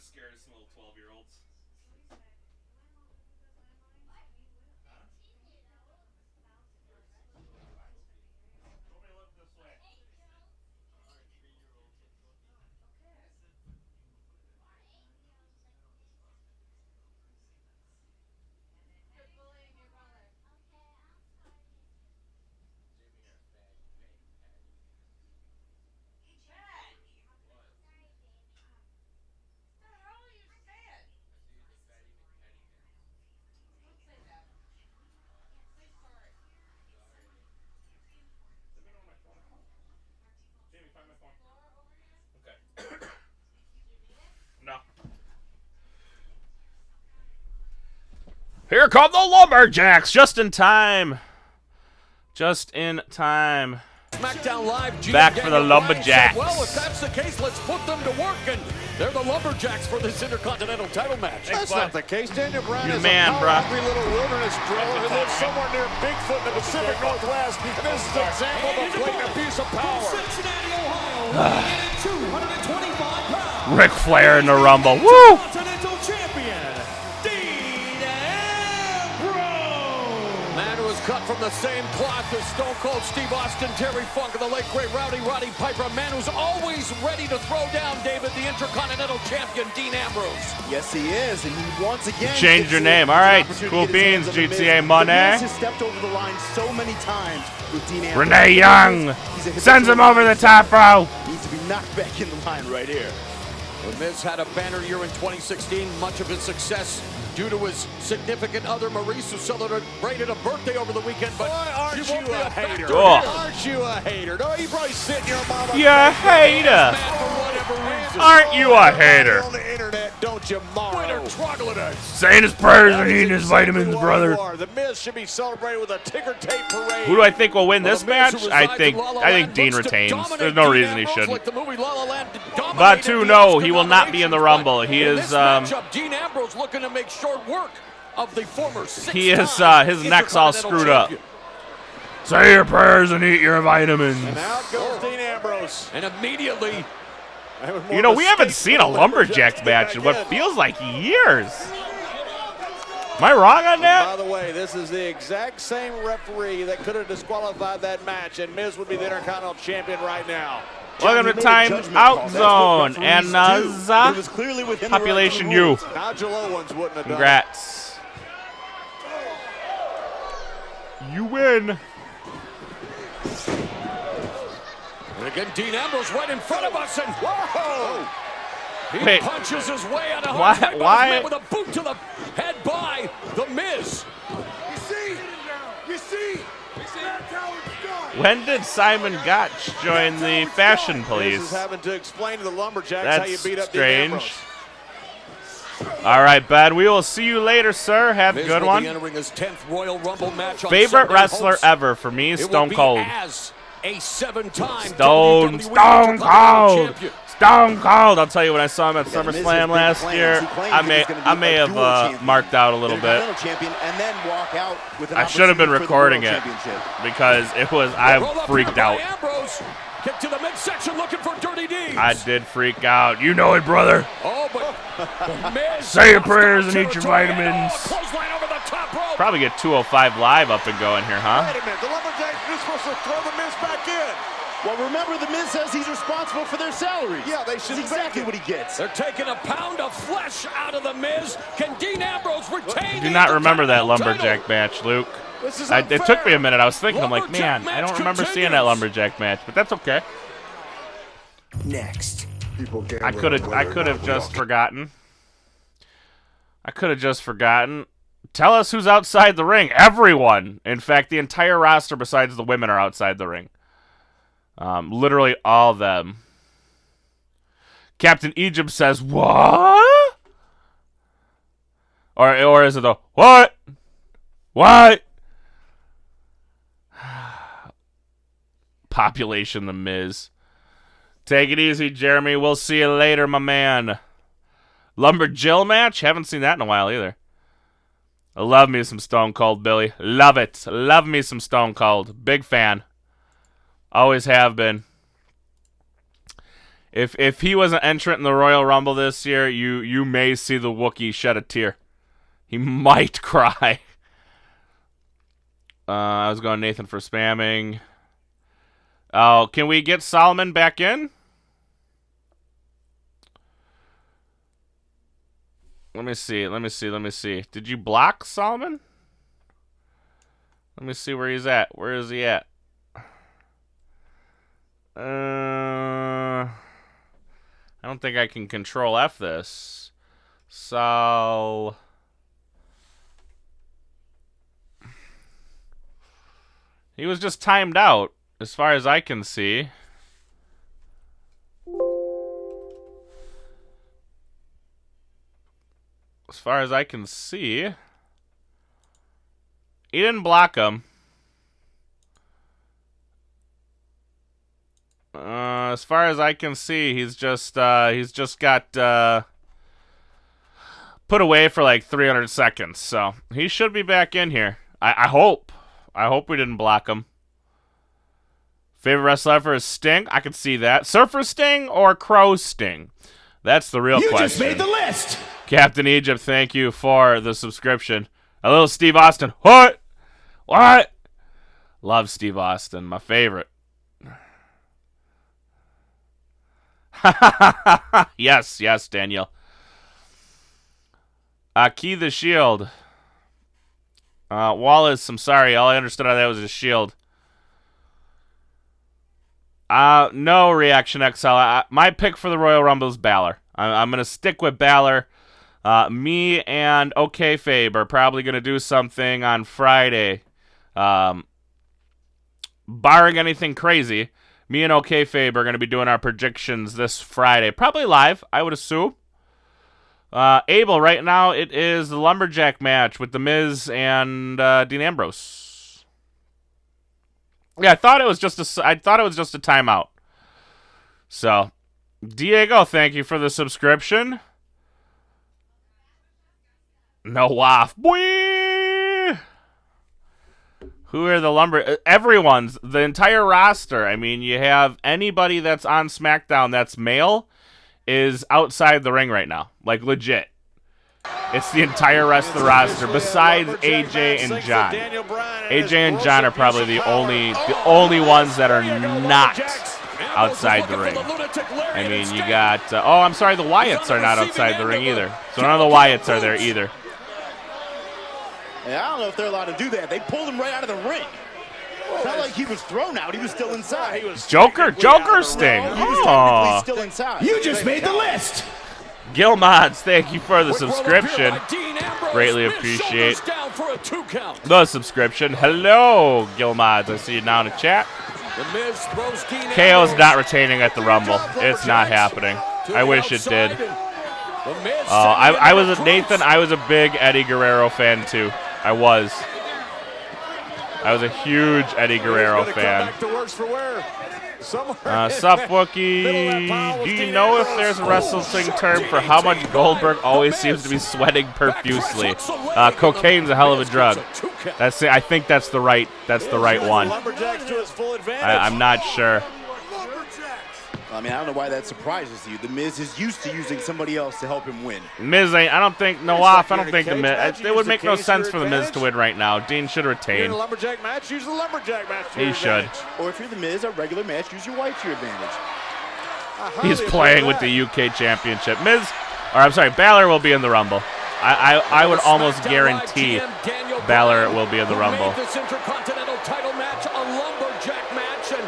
Scared of some little 12-year-olds. No. Here come the Lumberjacks, just in time. Just in time. Smackdown Live. Back for the Lumberjacks. Well, if that's the case, let's put them to work, and they're the Lumberjacks for this Intercontinental title match. That's not the case. Daniel Bryan You're is the man, a power-hungry little wilderness dweller who lives somewhere near Bigfoot in the Pacific Northwest, and this is an example of a blatant abuse of power. Cincinnati, Ohio, Ric Flair in the Rumble. Woo! Continental Champion, Dean Ambrose. Man who was cut from the same cloth as Stone Cold Steve Austin, Terry Funk, and the late great Roddy Piper. A man who's always ready to throw down, David, the Intercontinental Champion, Dean Ambrose. Yes, he is, and he once again Change your name. All right, cool beans, GTA Money. The Miz has stepped over the line so many times with Dean Ambrose. Renee Young sends him over the top, bro. Needs to be knocked back in the line right here. The Miz had a banner year in 2016, much of his success due to his significant other, Maurice, who celebrated a birthday over the weekend, but aren't you a hater? Oh. Aren't you a hater? No, you probably sit in your mama. You a hater. Aren't you a hater? On the internet, don't you, Morrow? Winter troglodytes. Saying his prayers and eating his vitamins, brother. The Miz should be celebrated with a ticker tape parade. Who do I think will win this match? I think Dean retains. There's no reason he shouldn't. Batu, no, he will not be in the Rumble. He is Dean Ambrose looking to make short work of the former his neck's all screwed up. Say your prayers and eat your vitamins. And out goes Dean Ambrose. And immediately, you know, we haven't seen a lumberjack match in what feels like years. Am I wrong on that? By the way, this is the exact same referee that could have disqualified that match, and Miz would be the Intercontinental Champion right now. Welcome to Time Out Zone and Population U. Nigel Owens wouldn't have done it. Congrats. You win. And again, Dean Ambrose right in front of us, and whoa! He punches his way out of why? with a boot to the head by the Miz. You see, that's how it's done. When did Simon Gotch join the Fashion Police? Miz is having to explain to the Lumberjacks how you beat up strange. Dean Ambrose. All right, bud. We will see you later, sir. Have a good one. Favorite wrestler ever for me, Stone Cold. A 7-time Stone Cold. Stone Cold. I'll tell you, when I saw him at SummerSlam last year, I may have marked out a little bit. I should have been recording it because I freaked out. Kick to the midsection, looking for Dirty Deeds. I did freak out. You know it, brother. Oh, but Miz say your prayers and eat your vitamins. Clothesline over the top rope. Probably get 205 live up and going here, huh? Wait a minute. The Lumberjacks are supposed to throw the Miz back in. Well, remember, the Miz says he's responsible for their salaries. Yeah, they should. That's exactly what he gets. They're taking a pound of flesh out of the Miz. Can Dean Ambrose retain? I do not remember that Lumberjack match, Luke. It took me a minute. I was thinking, I'm like, man, I don't remember seeing that Lumberjack match, but that's okay. Next, I could have just forgotten. Tell us who's outside the ring. Everyone. In fact, the entire roster besides the women are outside the ring. Literally all of them. Captain Egypt says, what? Or is it the, what? What? Population The Miz. Take it easy, Jeremy. We'll see you later, my man. Lumberjill match? Haven't seen that in a while either. I love me some Stone Cold, Billy. Love it. Love me some Stone Cold. Big fan. Always have been. If he was an entrant in the Royal Rumble this year, you may see the Wookiee shed a tear. He might cry. I was going Nathan for spamming. Oh, can we get Solomon back in? Let me see. Did you block Solomon? Let me see where he's at. Where is he at? I don't think I can control F this. So he was just timed out, as far as I can see. As far as I can see, he didn't block him. As far as I can see, he's just got put away for like 300 seconds. So he should be back in here. I hope. I hope we didn't block him. Favorite wrestler ever is Sting. I could see that. Surfer Sting or Crow Sting? That's the real question. You just made the list. Captain Egypt, thank you for the subscription. A little Steve Austin. What? What? Love Steve Austin, my favorite. Yes, yes, Daniel. Key the Shield. Wallace, I'm sorry. All I understood out of that was a shield. No, Reaction XL. My pick for the Royal Rumble is Balor. I'm going to stick with Balor. Me and OK Fabe are probably going to do something on Friday. Barring anything crazy, me and OK Fabe are going to be doing our predictions this Friday. Probably live, I would assume. Abel, right now it is the Lumberjack match with The Miz and Dean Ambrose. Yeah, I thought it was just a timeout. So, Diego, thank you for the subscription. No waff. Boy! Who are the everyone's, the entire roster. I mean, you have anybody that's on SmackDown that's male is outside the ring right now. Like, legit. It's the entire rest of the roster besides AJ and John. AJ and John are probably the only ones that are not outside the ring. I mean, you got oh, I'm sorry, the Wyatts are not outside the ring either. So none of the Wyatts are there either. Yeah, I don't know if they're allowed to do that. They pulled him right out of the ring. It's not like he was thrown out. He was still inside. Joker Sting. He was technically still inside. You just made the list. Gil Mods, thank you for the subscription. Greatly appreciate the subscription. Hello, Gil Mods. I see you now in the chat. KO's not retaining at the Rumble. It's not happening. I wish it did. I was a big Eddie Guerrero fan too. I was a huge Eddie Guerrero fan. Sup, Wookie? Do you know if there's a wrestling term for how much Goldberg always seems to be sweating profusely? Cocaine's a hell of a drug. I think that's the right one. I'm not sure. I mean, I don't know why that surprises you. The Miz is used to using somebody else to help him win. Miz ain't. I don't think the Miz. It would make no sense for the Miz to win right now. Dean should retain. In a lumberjack match, use the lumberjack match. He should. Or if you're the Miz, a regular match, use your white to your advantage. He's playing with the UK Championship. Balor will be in the Rumble. I would almost guarantee Balor will be in the Rumble. This Intercontinental title match a lumberjack match, and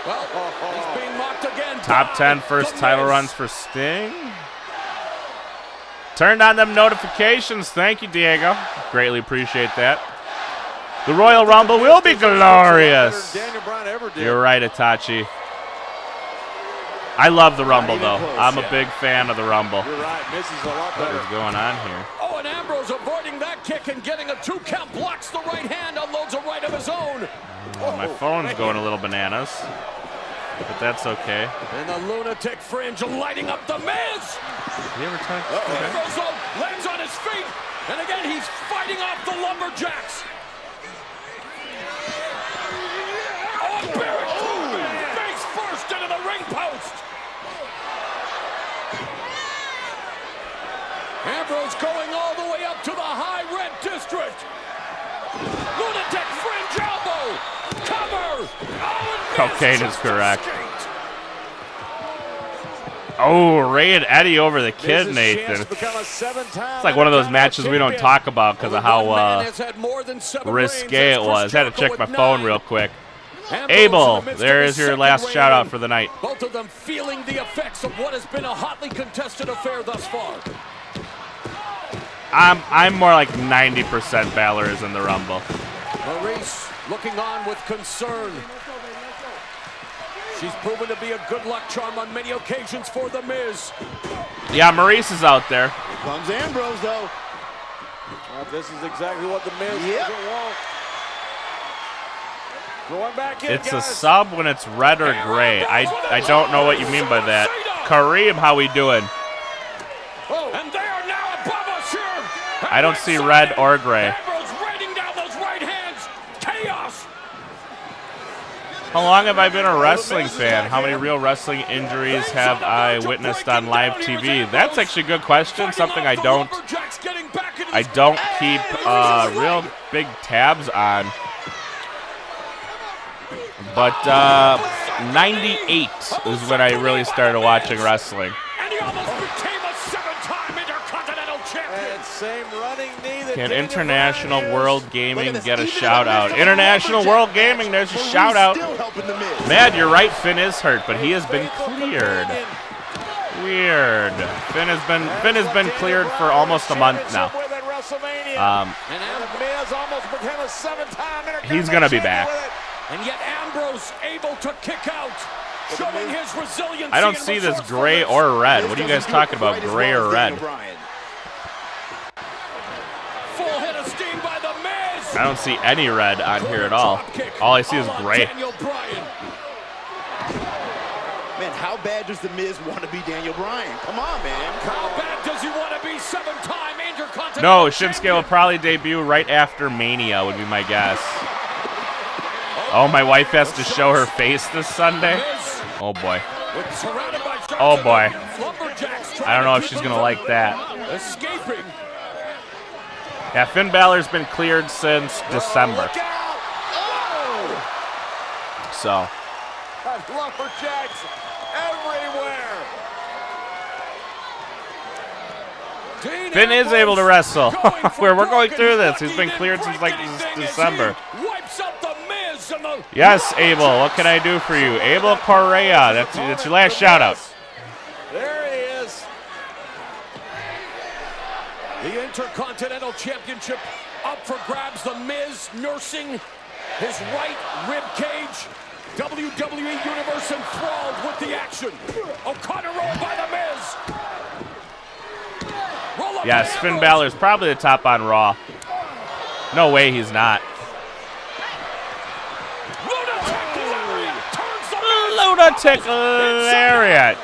well, he's being mocked again. Top 10 first title runs for Sting. Turned on them notifications. Thank you, Diego. Greatly appreciate that. The Royal Rumble will be glorious. You're right, Itachi. I love the Rumble, though. I'm a big fan of the Rumble. You're right. Misses a lot better. What is going on here? Oh, and Ambrose avoiding that kick and getting a 2 count, blocks the right hand, unloads a right of his own. My phone's going a little bananas, but that's okay. And the lunatic fringe lighting up the Miz. Did he ever touch? Ambrose lands on his feet, and again he's fighting off the lumberjacks. Oh, Barrett! Face first into the ring post. Ambrose going all the way up to the high red district. Lunatic fringe elbow. Cover. Oh, Cocaine is correct. Oh, Ray and Eddie over the Kid, Nathan. It's like one of those matches we don't talk about because of how risque it was. Had to check my phone real quick. Abel, there is your last shout out for the night. Both of them feeling the effects of what has been a hotly contested affair thus far. I'm more like 90% Balor is in the Rumble. Maurice looking on with concern. She's proven to be a good luck charm on many occasions for The Miz. Yeah, Maurice is out there. Here comes Ambrose, though. This is exactly what The Miz doesn't want. Going back in, it's guys. A sub when it's red or gray. I don't know what you mean by that. Kareem, how we doing? Oh, and they are now above us here. I don't see red or gray. Ambrose raining down those right hands. Chaos. How long have I been a wrestling fan? How many real wrestling injuries have I witnessed on live TV? That's actually a good question. Something I don't keep real big tabs on. But 98 is when I really started watching wrestling. And he almost became a 7-time Intercontinental Champion. Same running knee that Can International World Gaming get a shout out? International World Gaming, there's a shout out. Mad, you're right, Finn is hurt, but he has been cleared. Weird. Finn has been cleared for almost a month now. He's gonna be back. And yet Ambrose able to kick out, showing his resilience. I don't see this gray or red. What are you guys talking about, gray or red? Full hit of steam by the Miz. I don't see any red on here at all. All I see is gray. Man, how bad does the Miz want to be Daniel Bryan? Come on, man. How bad does he want to be 7-time Intercontinental No, Shinsuke will probably debut right after Mania would be my guess. Oh, my wife has to show her face this Sunday? Oh, boy. Oh, boy. I don't know if she's going to like that. Escaping. Yeah, Finn Balor's been cleared since December. So. Lumberjacks everywhere. Finn is able to wrestle. We're going through this. He's been cleared since like December. Yes, Abel. What can I do for you? Abel Correa. That's your last shout out. There he is. The Intercontinental Championship up for grabs. The Miz nursing his right rib cage. WWE Universe enthralled with the action. O'Connor rolled by the Miz. Yes, Finn Balor's probably the top on Raw. No way he's not. Lunatic Lariat.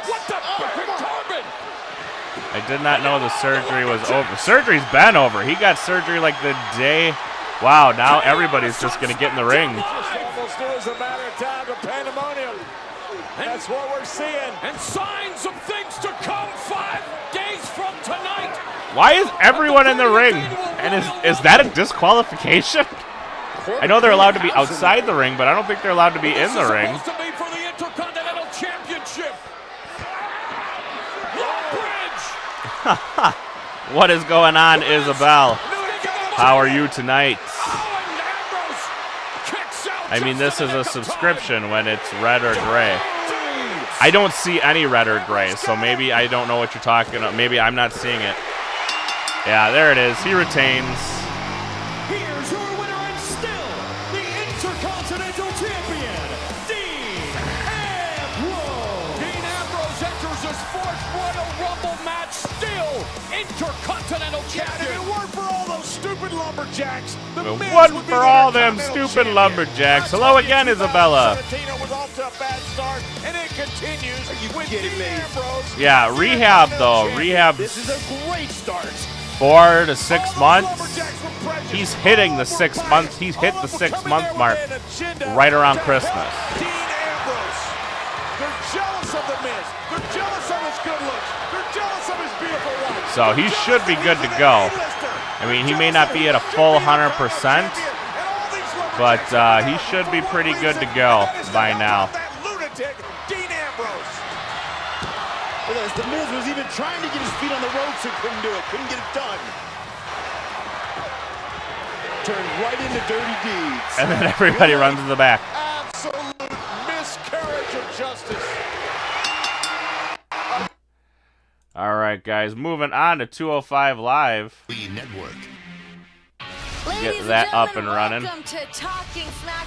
I did not know the surgery was over. Surgery's been over. He got surgery like the day. Wow, now everybody's just going to get in the ring. Almost as a matter of time to pandemonium. That's what we're seeing. And signs of things to come 5 days from tonight. Why is everyone in the ring? And is that a disqualification? I know they're allowed to be outside the ring, but I don't think they're allowed to be in the ring. Supposed to be for the Intercontinental Championship. What is going on, Isabel? How are you tonight? I mean, this is a subscription when it's red or gray. I don't see any red or gray, so maybe I don't know what you're talking about. Maybe I'm not seeing it. Yeah, there it is. He retains. Here's your winner and still the Intercontinental Champion, Dean Ambrose. Dean Ambrose enters his 4th Royal Rumble match, still Intercontinental Champion. If it weren't for all those stupid lumberjacks, the Miz One would be for the all them Intercontinental stupid Champion. lumberjacks. Hello again, Isabella. 2017 was off to a bad start, and it continues with Dean Ambrose. Yeah, rehab though. Rehab. This is a great start. 4 to 6 months. He's hitting the 6 months. He's hit the 6-month mark right around Christmas. Dean Ambrose. They're jealous of the Miz. They're jealous of his good looks. They're jealous of his beautiful wife. So he should be good to go. I mean, he may not be at a full 100%, but he should be pretty good to go by now. That lunatic, Dean Ambrose. The Miz was even trying to get his feet on the ropes and couldn't do it. Couldn't get it done. Turned right into dirty deeds. And then everybody runs to the back. Absolute miscarriage of justice. All right, guys, moving on to 205 Live. Network. Get that up and running. Welcome to Talking Smack.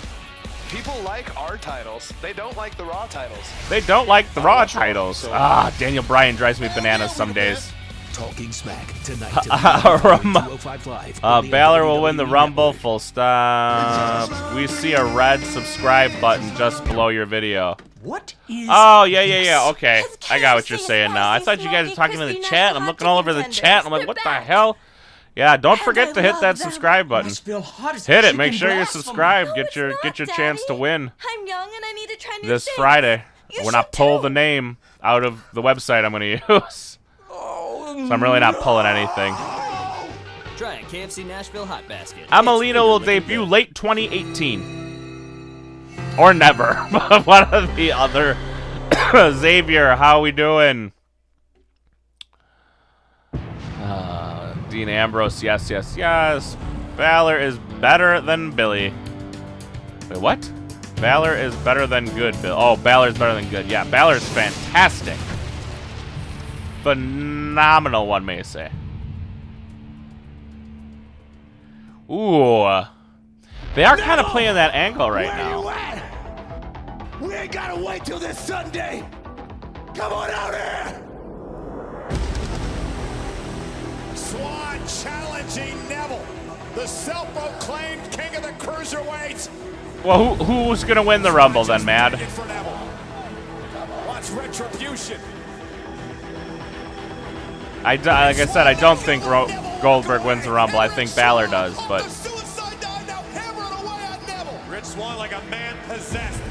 People like our titles. They don't like the Raw titles. They don't like the Raw titles. Ah, Daniel Bryan drives me bananas some days. Talking Smack tonight. 205 Live. Balor will win the Rumble. Full stop. We see a red subscribe button just below your video. What is Oh, yeah. Okay. I got what you're saying now. I thought you guys were talking in the chat. I'm looking all over the chat. I'm like, what the hell? Yeah, don't forget to hit that subscribe button. Hit it. Make sure you're subscribed. Get your chance to win I'm young and I need to try new this things. Friday. You When I should pull too. the name out of the website I'm going to use. So I'm really not pulling anything. Try a KFC Nashville hot basket. Amelina will debut late 2018. Or never. One of the other. Xavier, how we doing? Dean Ambrose, yes, yes, yes. Balor is better than Billy. Wait, what? Balor is better than good, Bill. Oh, Balor's better than good. Yeah, Balor's fantastic. Phenomenal, one may say. Ooh. They are kind of playing that angle right now. We ain't gotta wait till this Sunday. Come on out here. Swan challenging Neville, the self-proclaimed king of the cruiserweights. Well, who's going to win the Rumble then, Mad? Wants retribution. Like I said, I don't think Goldberg wins the Rumble. I think Balor does, but... Rich Swan like a man possessed.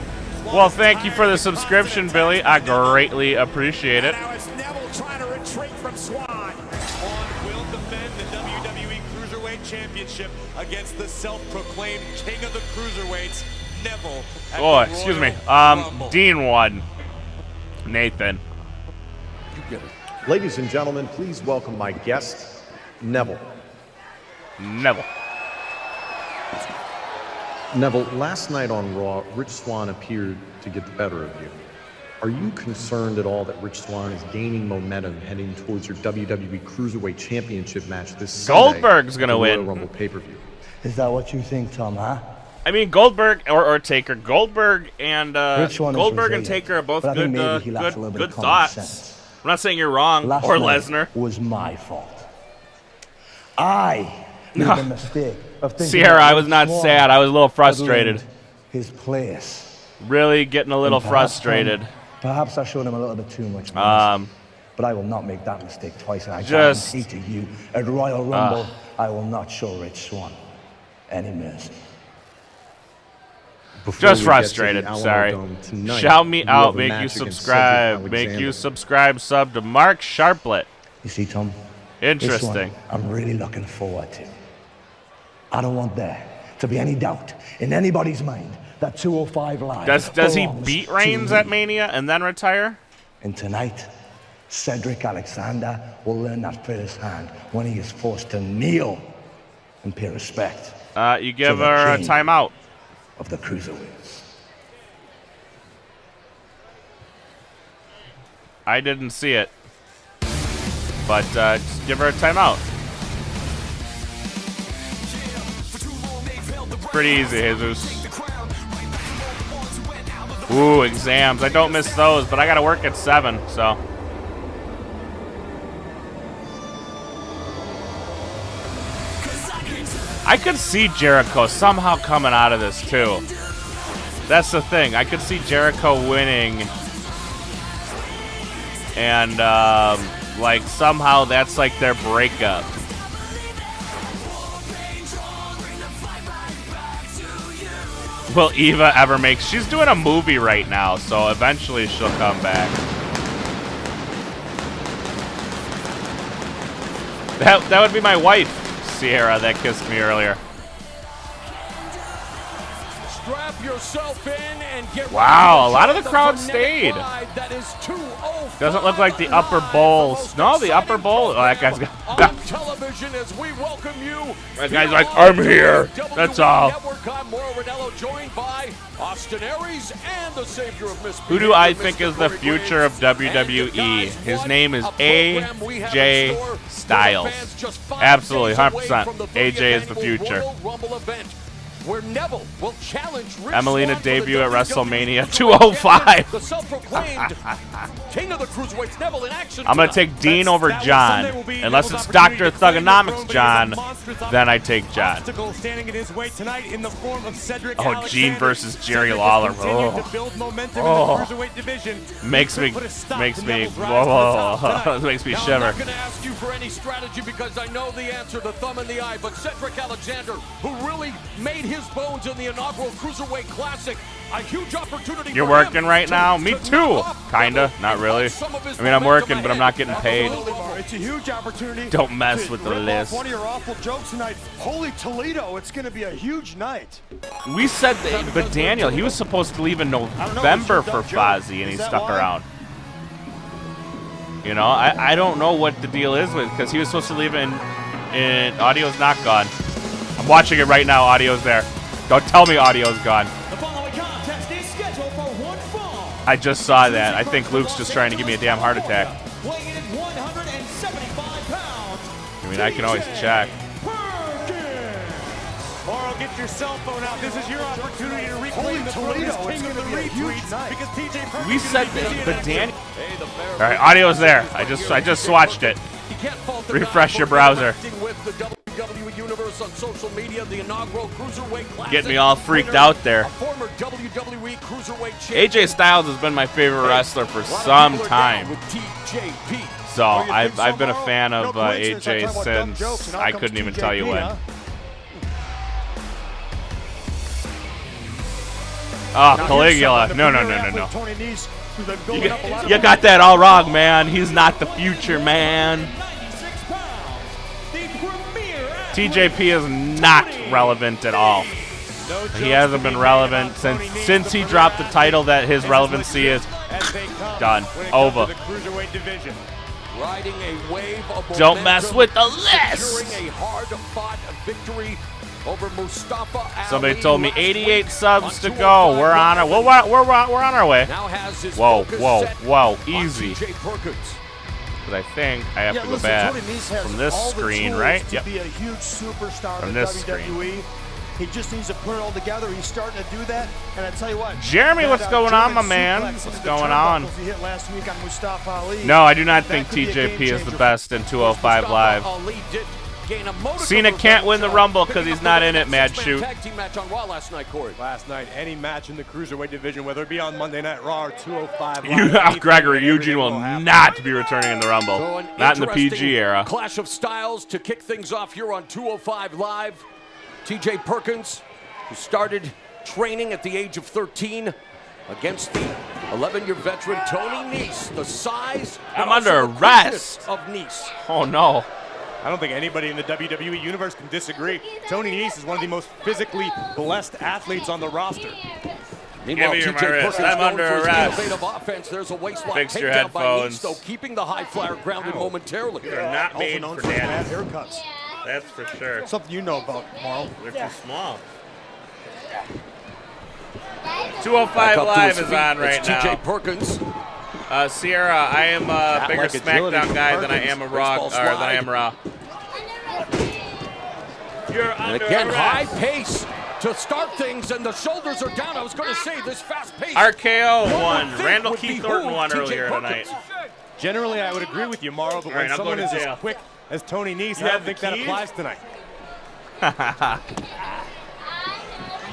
Well, thank you for the subscription, Billy. I greatly appreciate it. Now it's Neville trying to retreat from Swan. Swan will defend the WWE Cruiserweight Championship against the self-proclaimed king of the cruiserweights, Neville. Oh, excuse me. Dean won. Nathan. Ladies and gentlemen, please welcome my guest, Neville. Neville. Neville, last night on Raw, Rich Swann appeared to get the better of you. Are you concerned at all that Rich Swann is gaining momentum heading towards your WWE Cruiserweight Championship match this Sunday? Goldberg's gonna win. Royal Rumble pay-per-view. Is that what you think, Tom, huh? I mean, Goldberg or Taker. Goldberg and Taker are both good, good thoughts. I'm not saying you're wrong, Last or night Lesnar. Was my fault. I made the mistake of thinking Sierra, I was not sad. I was a little frustrated. His place. Really getting a little frustrated. Perhaps I showed him a little bit too much. But I will not make that mistake twice. And I guarantee to you, at Royal Rumble, I will not show Rich Swann any mercy. Just frustrated, sorry. Shout me out, make you subscribe. Make you subscribe, sub to Mark Sharplet. You see, Tom? Interesting. I'm really looking forward to. I don't want there to be any doubt in anybody's mind that 205 Live. Does he beat Reigns at Mania and then retire? And tonight, Cedric Alexander will learn that firsthand when he is forced to kneel and pay respect. You give her a timeout. Of the cruiserweights. I didn't see it, but just give her a timeout. Pretty easy, Jesus. Ooh, exams. I don't miss those, but I gotta work at 7, so. I could see Jericho somehow coming out of this, too. That's the thing. I could see Jericho winning. And, like, somehow that's, like, their breakup. Will Eva ever make... She's doing a movie right now, so eventually she'll come back. That would be my wife. Sierra that kissed me earlier. Strap yourself in and get wow, a lot of the crowd stayed. That is 205. Doesn't look like the upper bowl. No, the upper bowl. Oh, that guy's got. On television as we welcome you. That guy's like, I'm here. That's all. I'm Mauro Ranallo, joined by Austin Aries and the savior of Miss. Who do I think is the future of WWE? His name is AJ Styles. Absolutely, 100%. AJ is the future. where Neville will challenge Rich Emelina Swann for the debut at WWE WrestleMania Cruiserweight 205. The self-proclaimed King of the Cruiserweights, Neville, in action. I'm going to take Dean over John. Unless it's Dr. Thugonomics John, then I take John. Standing in his way tonight in the form of Cedric Oh, Gene versus Jerry Lawler. To build momentum in the Cruiserweight division. Makes me makes me shiver. I'm not going to ask you for any strategy because I know the answer, the thumb in the eye, but Cedric Alexander, who really made his bones in the inaugural Cruiserweight Classic, a huge opportunity. You're working right now? Me too. Kinda. Not really. I mean, I'm working, but I'm not getting paid. It's a huge opportunity. Don't mess with the list. One of your awful jokes tonight. Holy Toledo, it's going to be a huge night. We said that, but Daniel, he was supposed to leave in November for Fozzy, and he stuck around. You know, I don't know what the deal is with, because he was supposed to leave in audio's not gone. I'm watching it right now. Audio's there. Don't tell me audio's gone. The following contest is scheduled for one fall. I just saw that. I think Luke's just trying to give me a damn heart attack. Weighing in at 175 pounds. I mean, I can always check. Mauro, get your cell phone out. This is your opportunity to reclaim the throne as king of the retweets because TJ Perkins. We said that, but Daniel. All right, audio's there. I just swatched it. Refresh your browser. With the WWE Universe on social media, the inaugural Cruiserweight Classic. Get me all freaked out there. Former WWE Cruiserweight champion. AJ Styles has been my favorite wrestler for some time. So I've been a fan of AJ since I couldn't even tell you when. Oh, Caligula. No. You got that all wrong, man. He's not the future, man. TJP is not relevant at all. He hasn't been relevant since he dropped the title. That his relevancy is done. Over. Riding a wave of Don't mess with the list. Securing a hard-fought victory over Mustafa Ali. Somebody told me 88 subs to go. We're on our we're on our way. Whoa, easy. But I think I have to go back from this screen, right? Yep. Be a huge superstar from in this WWE. He just needs to put it all together. He's starting to do that, and I tell you what, Jeremy, what's going on, my man? What's going on? He hit last week on Mustafa Ali. No, I do not think TJP is the best in 205 Live. Cena can't win the Rumble because he's not in it, Mad Shoot. Tag team match on Raw last night, Corey. Last night, any match in the Cruiserweight division, whether it be on Monday Night Raw or 205 Live. Gregory Eugene will not be returning in the Rumble. So not in the PG era. Clash of styles to kick things off here on 205 Live. TJ Perkins, who started training at the age of 13 against the 11-year veteran Tony Nese. The size I'm under arrest of Nese. Oh, no. I don't think anybody in the WWE Universe can disagree. Tony Nese is one of the most physically blessed athletes on the roster. Meanwhile, TJ Perkins I'm under arrest. Innovative offense. There's a waistlock Fix your takedown by headphones. Nese, though, keeping the high flyer grounded momentarily. They're not made for bad dads. haircuts. That's for sure. Something you know about, Marl. They're too small. 205 Live is on right now. TJ Perkins. Sierra, I am a bigger SmackDown guy than I am a Raw, or than I am Raw. You're And again, high pace to start things, and the shoulders are down. I was going to say this fast pace. RKO won. Randall Keith Thornton won earlier tonight. Generally, I would agree with you, Mauro, but when someone is as quick as Tony Nese, I don't think that applies tonight.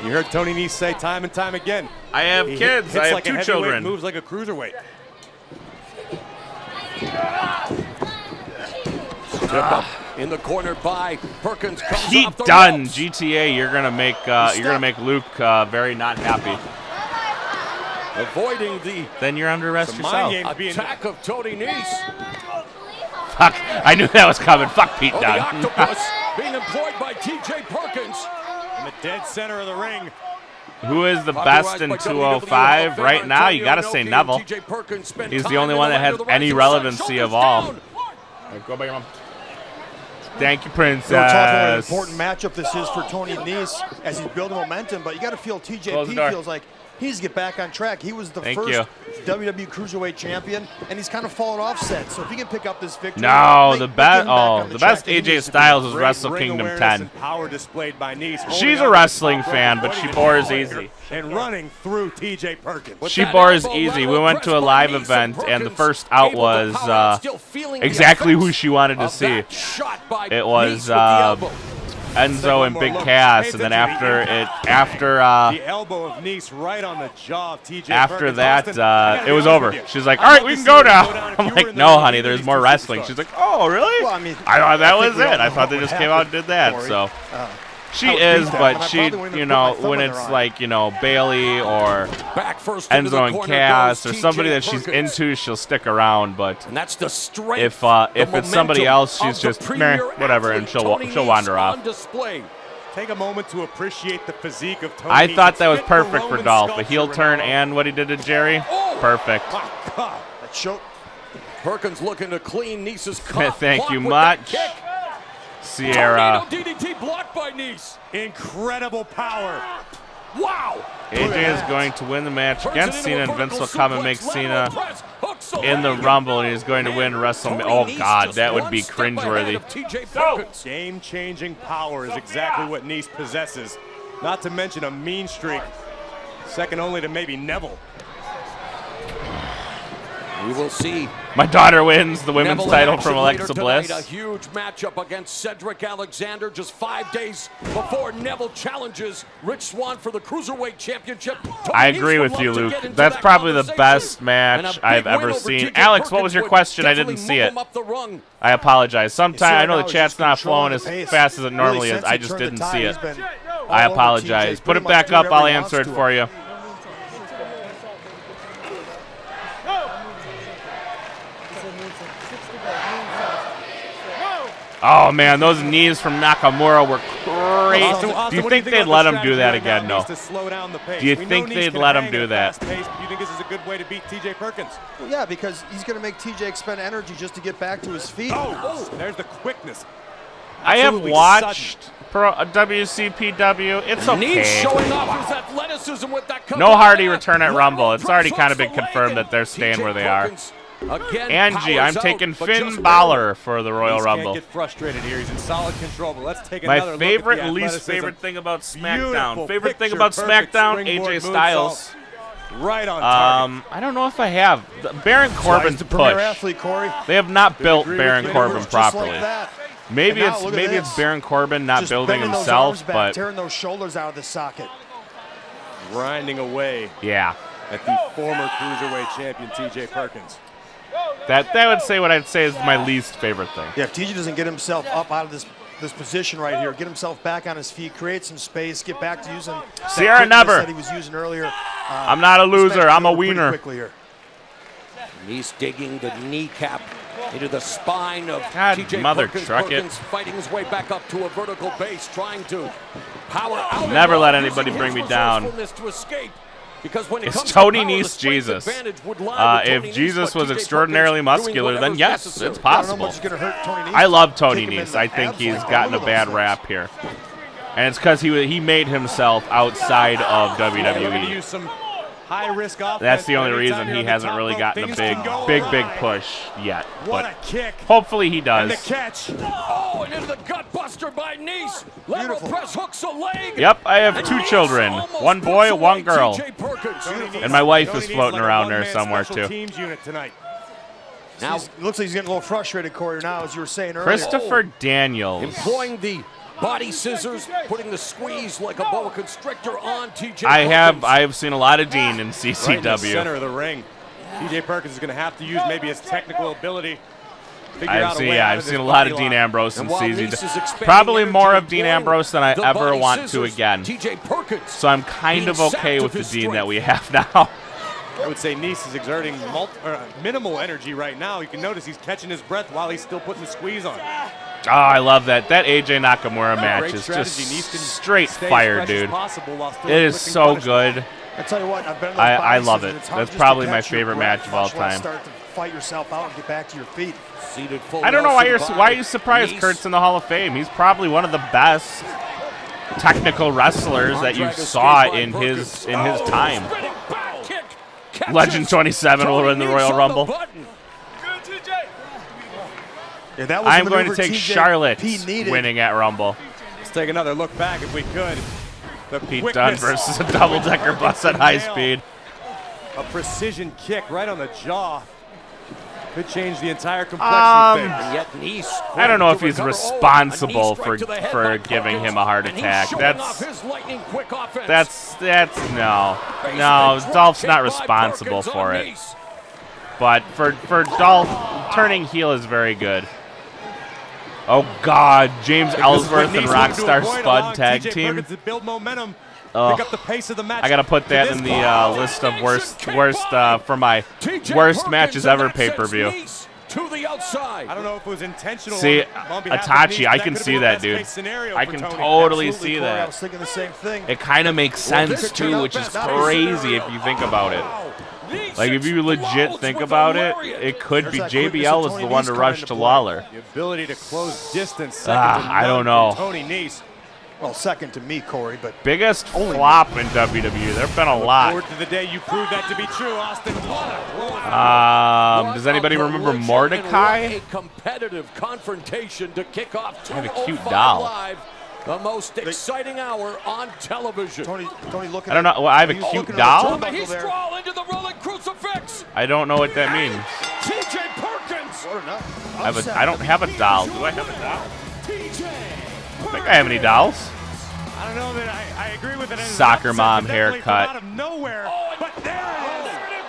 You heard Tony Nese say time and time again. I have kids. Hits I have like two a children. Moves like a cruiserweight. In the corner by Perkins. He done. GTA, you're gonna make Luke very not happy. Avoiding the Then you're under arrest yourself. attack of Tony Nese. Fuck! I knew that was coming. Fuck Pete The Dunne. octopus being employed by TJ Perkins. In the dead center of the ring. Who is the best in 205 right now? You gotta say Neville. He's the only one that has any relevancy of all. Go back, Mom. Thank you, Princess. We're talking about an important matchup this is for Tony Nese as he's building momentum, but you got to feel TJP feels like He needs to get back on track. He was the Thank first you. WWE Cruiserweight champion, and he's kind of fallen off set. So if he can pick up this victory, No, the get him best. back on Oh, the the track best that he AJ needs to be. Styles is Great Wrestle ring Kingdom awareness 10. and power displayed by Nice. She's a wrestling fan, but she bores easy. And running through TJ Perkins. She bores easy. We went to a live event, and the first out was exactly who she wanted to see. It was Enzo and Big Cass, and then the elbow of Nice right on the jaw of TJ after Perkins. that, Austin, it was over. She's like, all right, we can go now. I'm like, no, honey, there's more wrestling. She's like, oh, really? Well, I mean, I thought that I think was we all it. I know thought they what just came out and did that. Corey. So she I would is, beat that, but but I she, probably wouldn't you have know, put my when thumb in it's their eye. like, you know, Bailey or Enzo and Cass or somebody that she's into, she'll stick around. But And that's the strength, if it's somebody else, she's just meh, whatever, and she'll wander off. Display. Take a moment to appreciate the physique of Tony. I Nese. thought that was It's fit perfect for Roman Dolph. A sculpture, heel turn Ronaldo. and what he did to Jerry. Perfect. My God. That choke. Perkins looking to clean Nice's cup. Thank Blocked you with that much, kick. Sierra. Tornado DDT blocked by Nice. Incredible power. Wow. AJ is going to win the match against Cena, and Vince will come and make Cena in the Rumble, and he's going to win WrestleMania. Oh, God, that would be cringeworthy. Game-changing power is exactly what Nice possesses. Not to mention a mean streak, second only to maybe Neville. We will see. My daughter wins the women's Neville title in from action Alexa later tonight, Bliss. A huge matchup against Cedric Alexander just 5 days before Neville challenges Rich Swann for the Cruiserweight Championship. I agree with you, Luke. That's probably the best match I've ever seen. Alex, what was your question? I didn't see it. I apologize. Sometime I know the chat's not flowing as fast as it normally is. I just didn't see it. I apologize. Put it back up. I'll answer it for you. Oh, man, those knees from Nakamura were crazy. Do you think they'd let him do that again? No. Do you think they'd let him do that? Do you think this is a good way to beat TJ Perkins? Well, yeah, because he's going to make TJ expend energy just to get back to his feet. Oh, there's the quickness. I have watched WCPW. It's okay. Showing off his athleticism with that No Hardy return at Rumble. It's already kind of been confirmed that they're staying where they are. Angie, I'm taking Finn Balor for the Royal Rumble. Can't get frustrated here. He's in solid control, but let's take My another favorite look at and the least athleticism. favorite thing about SmackDown. Beautiful, Favorite thing about picture-perfect SmackDown, springboard AJ Styles. moonsault. Right on target. I don't know if I have. Baron Corbin's the premier push. athlete, Corey. They have not built agree Baron with you. Corbin Just like properly. that. Maybe And now it's look at maybe this. it's Baron Corbin not Just building bending those himself, arms back, but tearing those shoulders out of the socket. Grinding away yeah. at the former Cruiserweight champion, TJ Perkins. That would say what I'd say is my least favorite thing. Yeah, if TJ doesn't get himself up out of this position right here, get himself back on his feet, create some space, get back to using that Sierra quickness never. that he was using earlier. I'm not a loser. I'm a wiener. Quickly here. He's digging the kneecap into the spine of God, TJ mother Perkins. truck it. Perkins fighting his way back up to a vertical base, trying to power out. Never let using anybody his bring me down. resourcefulness to escape. Because when it It's comes to Tony power, the Nese strength Jesus. advantage would lie with If Tony Nese, Jesus but was TJ extraordinarily Perkins doing muscular, then whatever's yes, necessary. it's I don't know possible. what's going to hurt Tony Nese. I love Tony Kick him in Nese. the I think abs he's like gotten a all bad those rap here. And it's because he made himself outside of Looking to WWE. use some high-risk offense. That's the only Anytime reason you're he on the hasn't top really rope, gotten a things big can go big awry. push yet. What But a kick. hopefully he does. And the catch. Oh, and into the gut buster by Nice. Lateral press hooks a leg. Yep, I have two children. One boy, one girl. TJ Perkins. And my wife Tony is Nese floating like a around there one-man somewhere special too. Teams unit tonight. Now, Looks like he's getting a little frustrated, Corey, now, as you were saying earlier. Christopher Daniels. employing the body scissors, putting the squeeze like a boa constrictor on TJ I Perkins. have seen a lot of Dean in Right in the CCW. center of the ring. TJ Perkins is going to have to use maybe his technical ability. I've seen a lot of Dean Ambrose in And while Nice is CCW. expanding Probably energy more of and Dean blowing Ambrose than I the ever body want to scissors, again. TJ Perkins. So I'm kind of being okay sapped with of the his Dean that strength. we have now. I would say Nice is exerting minimal energy right now. You can notice he's catching his breath while he's still putting the squeeze on. Oh, I love that. That AJ Nakamura match Great is strategy. just Nice can straight stay as fire, fresh as dude. possible while still It is inflicting so punishment. good. I tell you what, I've been in those I body love scissors, it. it's hard That's just to probably my catch your favorite breath, match of all much less time. Start to fight yourself out and get back to your feet. Seated full I don't know why Nelson why by you surprised Nice. Kurt's in the Hall of Fame. He's probably one of the best technical wrestlers that you saw in his time. Legend 27 will win the Royal Rumble. Yeah, that was I'm going to take Charlotte winning at Rumble. Let's take another look back if we could. The Pete quickness. Dunne versus a double-decker bus at high speed. A precision kick right on the jaw. Could change the entire complexion of things. And yet Nice I don't know if he's recover. responsible A knee strike to the head for by giving Perkins, him a heart and he's attack. showing off his lightning quick offense. That's no. Dolph's not responsible for it. But for Dolph, turning heel is very good. Oh God, James Ellsworth and Rockstar Spud tag team. Build momentum. Ugh. Pick up the pace of the match. I gotta put that in the list of worst for my worst matches ever pay-per-view. To the outside. I don't know if it was intentional. See, on behalf of Itachi, Nice, I that can could see have been that, a dude. best-case scenario I for can Tony. totally Absolutely, see Corey, I that. was thinking the same thing. It kind of makes sense too, which is crazy if you think about it. Like if you legit think about it, it could be JBL is the one to rush to Lawler. The ability to close distance. I don't know. Tony Nese. Well, second to me, Corey, but Biggest flop in WWE. There've been a lot. Forward to the day you prove that to be true, Austin. Does anybody remember Mordecai? A competitive confrontation to kick off I have a cute 205 doll. Live, the most exciting hour on television. Tony looking. I don't know. Well, I have a cute doll. He's crawling into the rolling crucifix. I don't know what that means. TJ Perkins. I don't have a doll. Do I have a doll? I don't think I have any dolls. I don't know that I agree with it. Soccer mom haircut. Out of nowhere, but there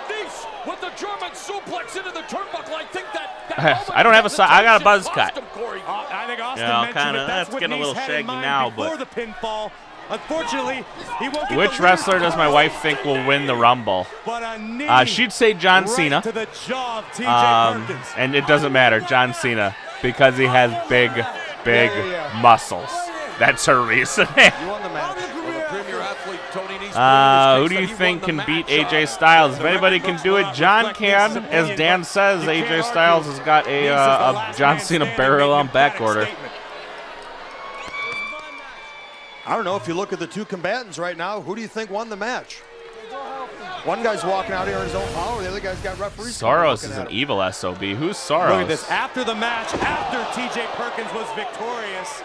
it is. With the German suplex into the turnbuckle, I think that I don't have a I got a buzz cut. I think Austin Yeah, mentioned kinda, that's that's what getting a little Nice had in shaggy mind now, before but- the pinfall. Unfortunately, he won't get Which the wrestler lead. does my wife think will win the Rumble? But a knee She'd say John right Cena. to the jaw of TJ Perkins. And it doesn't matter, John Cena, because he has big muscles. That's her reasoning. Who do you think can beat AJ Styles? If anybody can do it, John can. As Dan says, AJ Styles has got a John Cena barrel on back order. I don't know. If you look at the two combatants right now, who do you think won the match? One guy's walking out here on his own power. The other guy's got referees. Soros is an evil SOB. Who's Soros? Look at this. After the match, after TJ Perkins was victorious,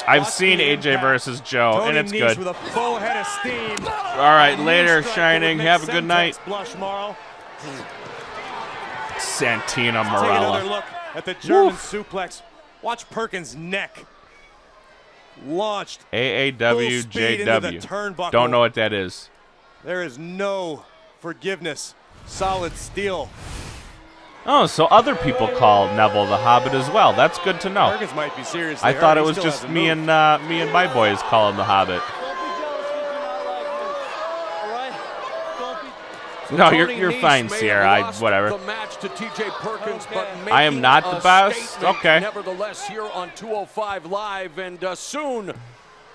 I've seen AJ versus Joe, and it's good. With a full head of steam. All right, later, Shining. Have a good night. Santina Take another Morella. look at the German suplex. Watch Perkins' neck. Launched. AAW Full speed into the JW. turnbuckle. Don't know what that is. There is no forgiveness. Solid steel. Oh, so other people call Neville the Hobbit as well. That's good to know. Perkins might be seriously I hurt. thought He it was still just hasn't me moved. and my boys call him the Hobbit. No, you're fine, Sierra. Whatever. The match to TJ Perkins, but I am not the best. Okay. Nevertheless, here on 205 Live, and soon,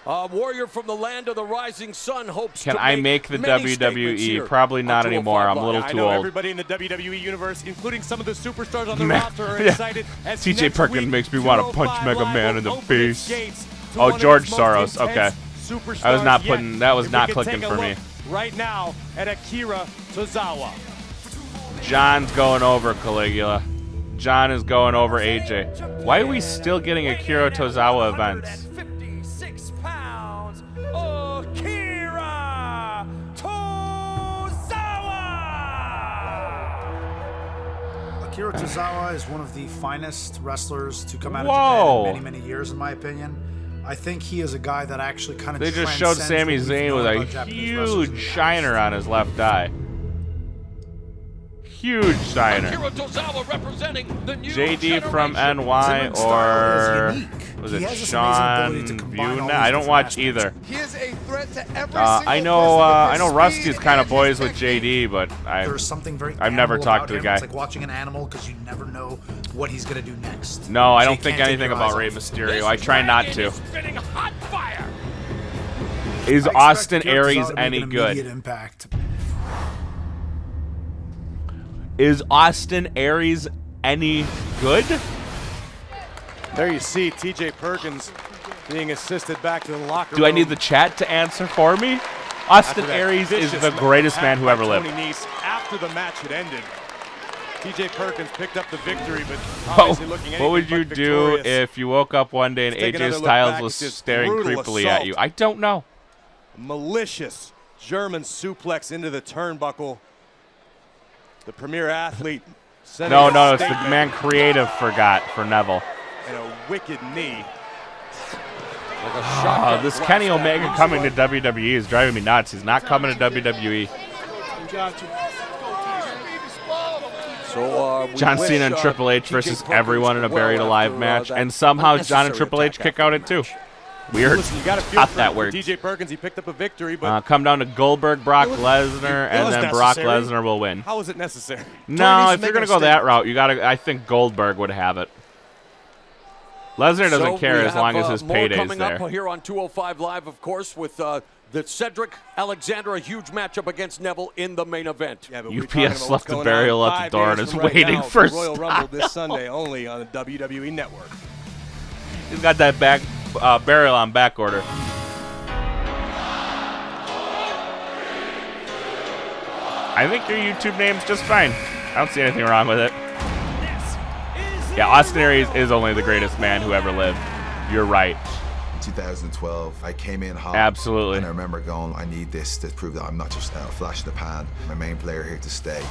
warrior from the land of the rising sun hopes Can to I make make the many statements WWE? here Probably not on anymore. 205 I'm a little Live. I too know old. everybody in the WWE universe, including some of the superstars on the Man, roster, are yeah. excited. As TJ next Perkins week, makes me want to punch 205 Mega Live Man will in the open its face. gates to Oh, one of George its most Soros. Okay. intense I was superstars not yet. putting. That was If we not could clicking take a for me. look right now at Akira Tozawa. John's going over Caligula. John is going over AJ. Why are we still getting Akira Tozawa events? 56 pounds, Akira Tozawa! Akira Tozawa is one of the finest wrestlers to come out of Whoa. Japan in many, many years, in my opinion. I think he is a guy that actually kind of They just showed Sami Zayn with a huge shiner on his left eye. Huge shiner. Akira Tozawa representing the new JD from generation. NY or was it He has this Sean amazing ability to combine all Buna? these I don't different watch aspects. either. He is a threat to every I know Rusty's kind of boys with JD, but There's something very I've never animal talked about to the him. guy. It's like watching an animal because you never know what he's going to do next. No, I So don't you think can't take anything your about eyes Rey off him. Mysterio. I try not to. Spitting hot fire. Is I expect Austin Akira Tozawa Aries to make any an good? immediate impact. Is Austin Aries any good? There you see TJ Perkins being assisted back to the locker room. Do I need the chat to answer for me? Austin Aries is the greatest man who ever lived. After the match had ended, TJ Perkins picked up the victory, but obviously looking What would you but do victorious. if you woke up one day and Let's take AJ another look Styles back was at this staring brutal creepily at you? I don't know. Malicious German suplex into the turnbuckle. The premier athlete. No, it's the man creative forgot for Neville. And a wicked knee. This Kenny Omega coming to WWE is driving me nuts. He's not coming to WWE. So, John Cena and Triple H versus everyone in a buried alive match, and somehow John and Triple H kick out at 2. Weird. Listen, you gotta feel Not for that weird. TJ Perkins, he picked up a victory, but Come down to Goldberg, Brock Lesnar, and then Brock Lesnar will win. How is it necessary? No, if you're gonna go that route, you gotta. I think Goldberg would have it. Lesnar doesn't care as long as his payday's coming there. up here on 205 Live, of course, with the Cedric Alexander, a huge matchup against Neville in the main event. Yeah, but UPS left the burial at the door and is waiting for Royal Rumble this Sunday only on the WWE Network. He's got that burial on back order. I think your YouTube name's just fine. I don't see anything wrong with it. Yeah, Austin Aries is only the greatest man who ever lived. You're right. 2012, I came in hot. Absolutely. And I remember going, I need this to prove that I'm not just a flash in the pan. My main player here to stay.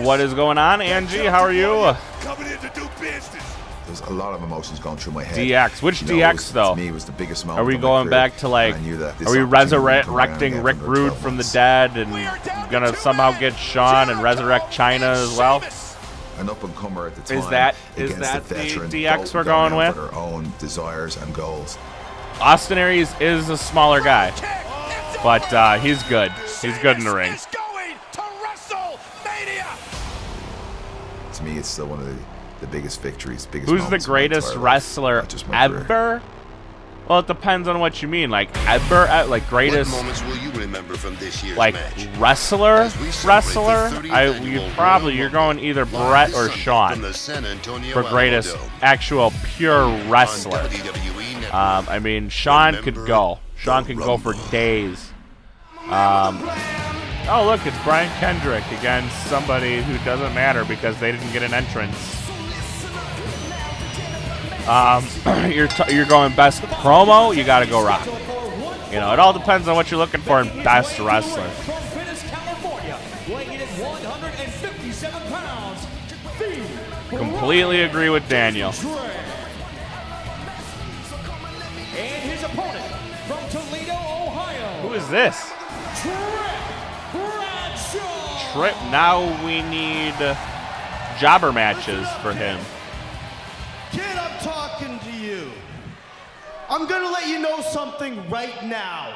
What is going on, Angie? How are you? Coming in to do business. There's a lot of emotions going through my head. DX. Which DX, though? To me, it was the biggest moment. Are we going back to, like, are we resurrecting Rick Rude from the dead and gonna somehow get Shawn and resurrect China as well? An up-and-comer at the time. Is that the DX we're going with? Their own desires and goals. Austin Aries is a smaller guy, but he's good. He's good in the ring. To me, it's still one of the biggest victories, biggest Who's the moments of my greatest entire wrestler life, not just my career. ever? Well, it depends on what you mean. Like ever, like greatest. What moments will you remember from this year's like match? Wrestler. You're going either Brett or Shawn for greatest actual pure wrestler. I mean, Shawn could go. Shawn can go for days. Oh, look, it's Brian Kendrick against somebody who doesn't matter because they didn't get an entrance. You're going best promo, you got to go Rock. You know, it all depends on what you're looking for in best wrestler. Completely agree with Daniel. And his opponent from Toledo, Ohio. Who is this? Trip. Now we need jobber matches for him. Kid, I'm talking to you. I'm gonna let you know something right now.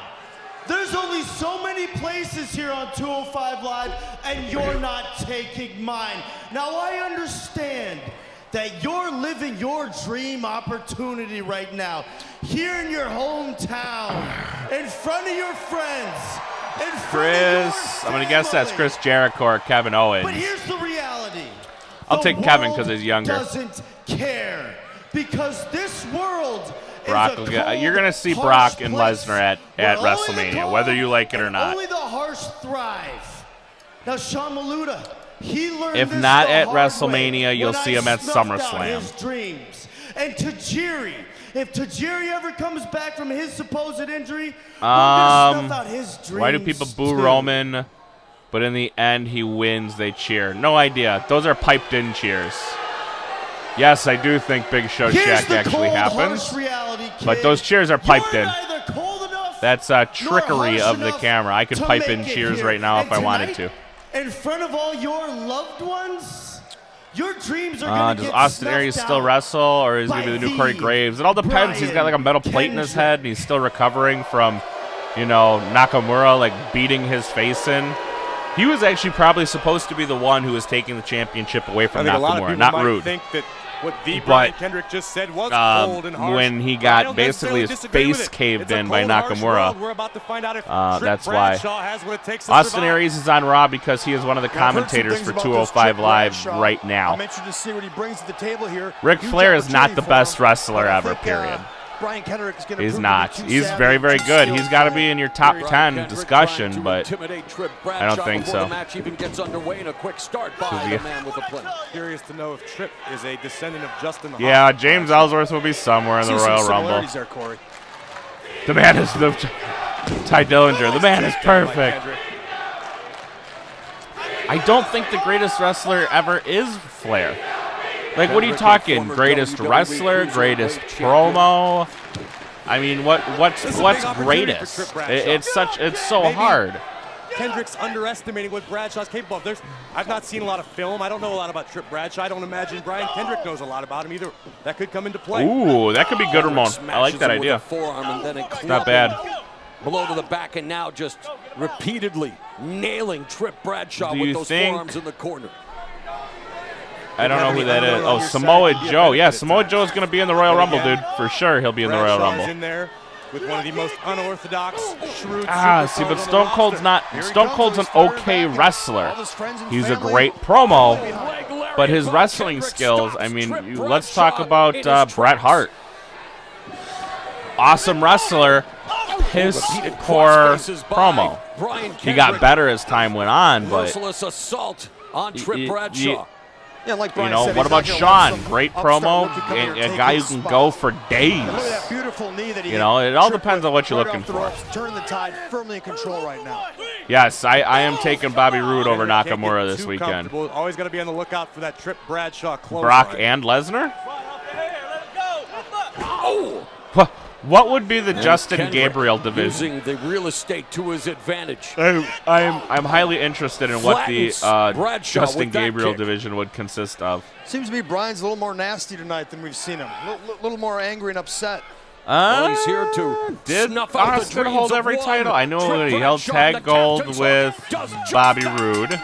There's only so many places here on 205 Live, and you're not taking mine. Now, I understand that you're living your dream opportunity right now, here in your hometown, in front of your friends, in front of your I'm gonna guess that's Chris Jericho or Kevin Owens. But here's the reality. I'll take Kevin because he's younger. Doesn't care, because this world Brock will get, you're gonna see Brock and Lesnar at WrestleMania, whether you like it or not. Only the harsh thrive. Now, Sean Maluda, he learned If this not the at hard WrestleMania, way you'll when see I him at snuffed out SummerSlam. his dreams. And Tajiri, if Tajiri ever comes back from his supposed injury, we're gonna snuff out his dreams. Why do people boo too. Roman, but in the end he wins, they cheer? No idea. Those are piped in cheers. Yes, I do think Big Show Shack actually happens, but those cheers are piped in. That's trickery of the camera. I could pipe in cheers right now if I wanted to. In front of all your loved ones, your dreams are going to does get Austin Aries snuffed still out wrestle, or is he going to be the new Corey Graves? It all depends. He's got like a metal plate in his head, and he's still recovering from, you know, Nakamura like beating his face in. He was actually probably supposed to be the one who was taking the championship away from I think a lot of Nakamura, people not might Rude. think that what the Brian Kendrick just said was cold and harsh. When he But I got don't basically his necessarily disagree with face it. caved It's a in by cold, harsh Nakamura, world. We're about to find out if that's Trick why. Bradshaw has what it takes to Austin survive. Aries is on Raw because he is one of the Now, I've heard some commentators things for about 205 this Trick Live Bradshaw. right now. I'm interested to see what he brings to the table here. Ric Huge Flair is not the opportunity for best him. wrestler But I ever, think, period. Brian Kendrick is going to. He's not. He's very, very good. He's got to be in your top 10 discussion, but I don't think so. The match even gets underway in a quick start by the man with the plan. Curious to know if Tripp is a descendant of Justin. Yeah, James Ellsworth will be somewhere in the Royal Rumble. There, Corey. The man is the Ty Dillinger. The man is perfect. I don't think the greatest wrestler ever is Flair. Like, what are you talking? Greatest wrestler, greatest promo? I mean, what's greatest? It's so hard. Kendrick's underestimating what Bradshaw's capable of. I've not seen a lot of film. I don't know a lot about Tripp Bradshaw. I don't imagine Brian Kendrick knows a lot about him either. That could come into play. Ooh, that could be good, Ramon. I like that idea. It's not bad. Below to the back and now just repeatedly nailing Tripp Bradshaw with those forearms in the corner. I don't know who that is. Oh, Samoa Joe. Yeah, Samoa Joe is going to be in the Royal Rumble, dude. For sure, he'll be in the Royal Rumble. In there with one of the most unorthodox, shrewd. See, but Stone Cold's not. Stone Cold's an okay wrestler. He's a great promo, but his wrestling skills. I mean, let's talk about Bret Hart. Awesome wrestler. Piss poor promo. He got better as time went on, but merciless assault on Tripp Bradshaw. Yeah, like you know, what about Sean? Great promo, a guy who can go for days. You know, it all depends on what you're looking for. Turn the tide firmly in control right now. Yes, I am taking Bobby Roode over Nakamura this weekend. Always got to be on the lookout for that Tripp Bradshaw close. Brock and Lesnar? Oh! What would be the Justin Kendrick Gabriel division? Using the real estate to his advantage. I'm highly interested in what the Justin Gabriel division would consist of. Seems to be Brian's a little more nasty tonight than we've seen him. A little more angry and upset. Well, he's here to did snuff out the Austin dreams hold of every one. title? I know Tripp he held Bradshaw, tag the gold captain, with Bobby Roode.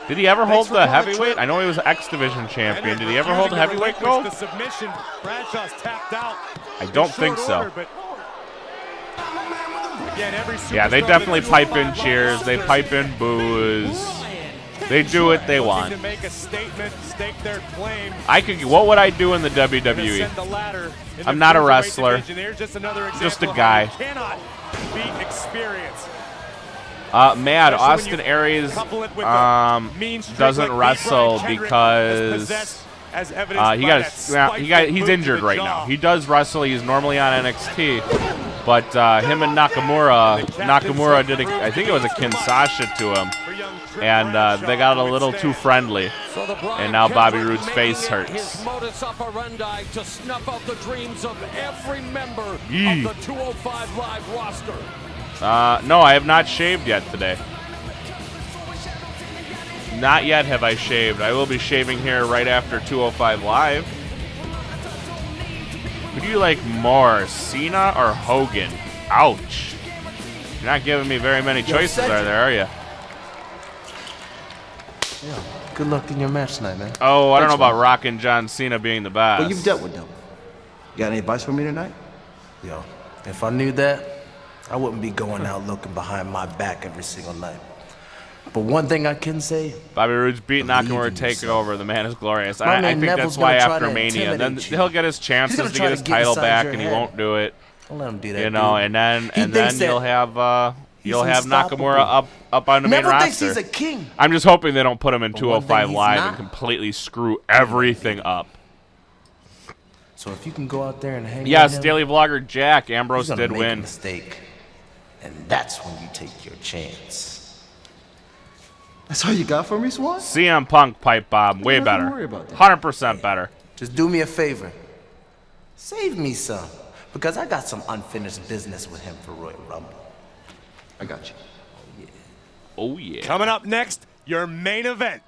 Did he ever hold the heavyweight? I know he was X-Division champion. Did he ever hold the heavyweight gold? The submission. Bradshaw's tapped out. I don't think so. Again, yeah, they definitely pipe in cheers. They pipe in boos. They do what they want. To make a statement, stake their claim. What would I do in the WWE? I'm not a wrestler. Just a guy. Cannot beat experience. Mad Austin Aries doesn't wrestle because he's injured right now. He does wrestle. He's normally on NXT, but him and Nakamura did I think it was a Kinshasa to him, and they got a little too friendly, and now Bobby Roode's face hurts. His modus operandi to snuff out the dreams of every member of the 205 Live roster. No, I have not shaved yet today. Not yet have I shaved. I will be shaving here right after 205 Live. Who do you like more, Cena or Hogan? Ouch. You're not giving me very many choices, are there, are you? Yeah. Good luck in your match tonight, man. Oh, I don't know about Rock and John Cena being the best. Well, you've dealt with them. You got any advice for me tonight? Yo, if I knew that, I wouldn't be going out looking behind my back every single night. But one thing I can say, Bobby Roode's beat Nakamura, take over. The man is glorious. I think that's why after Mania, then he'll get his chances to get his title back, and he won't do it. Don't let him do that. You know, and then you'll have Nakamura up on the main roster. He's a king. I'm just hoping they don't put him in 205 Live and completely screw everything up. So if you can go out there and hang. Yes, Daily Vlogger Jack Ambrose did win. A mistake, and that's when you take your chance. That's all you got for me, Swan? CM Punk pipe bomb, way better. 100% better. Just do me a favor. Save me some, because I got some unfinished business with him for Royal Rumble. I got you. Oh, yeah. Oh, yeah. Coming up next, your main event.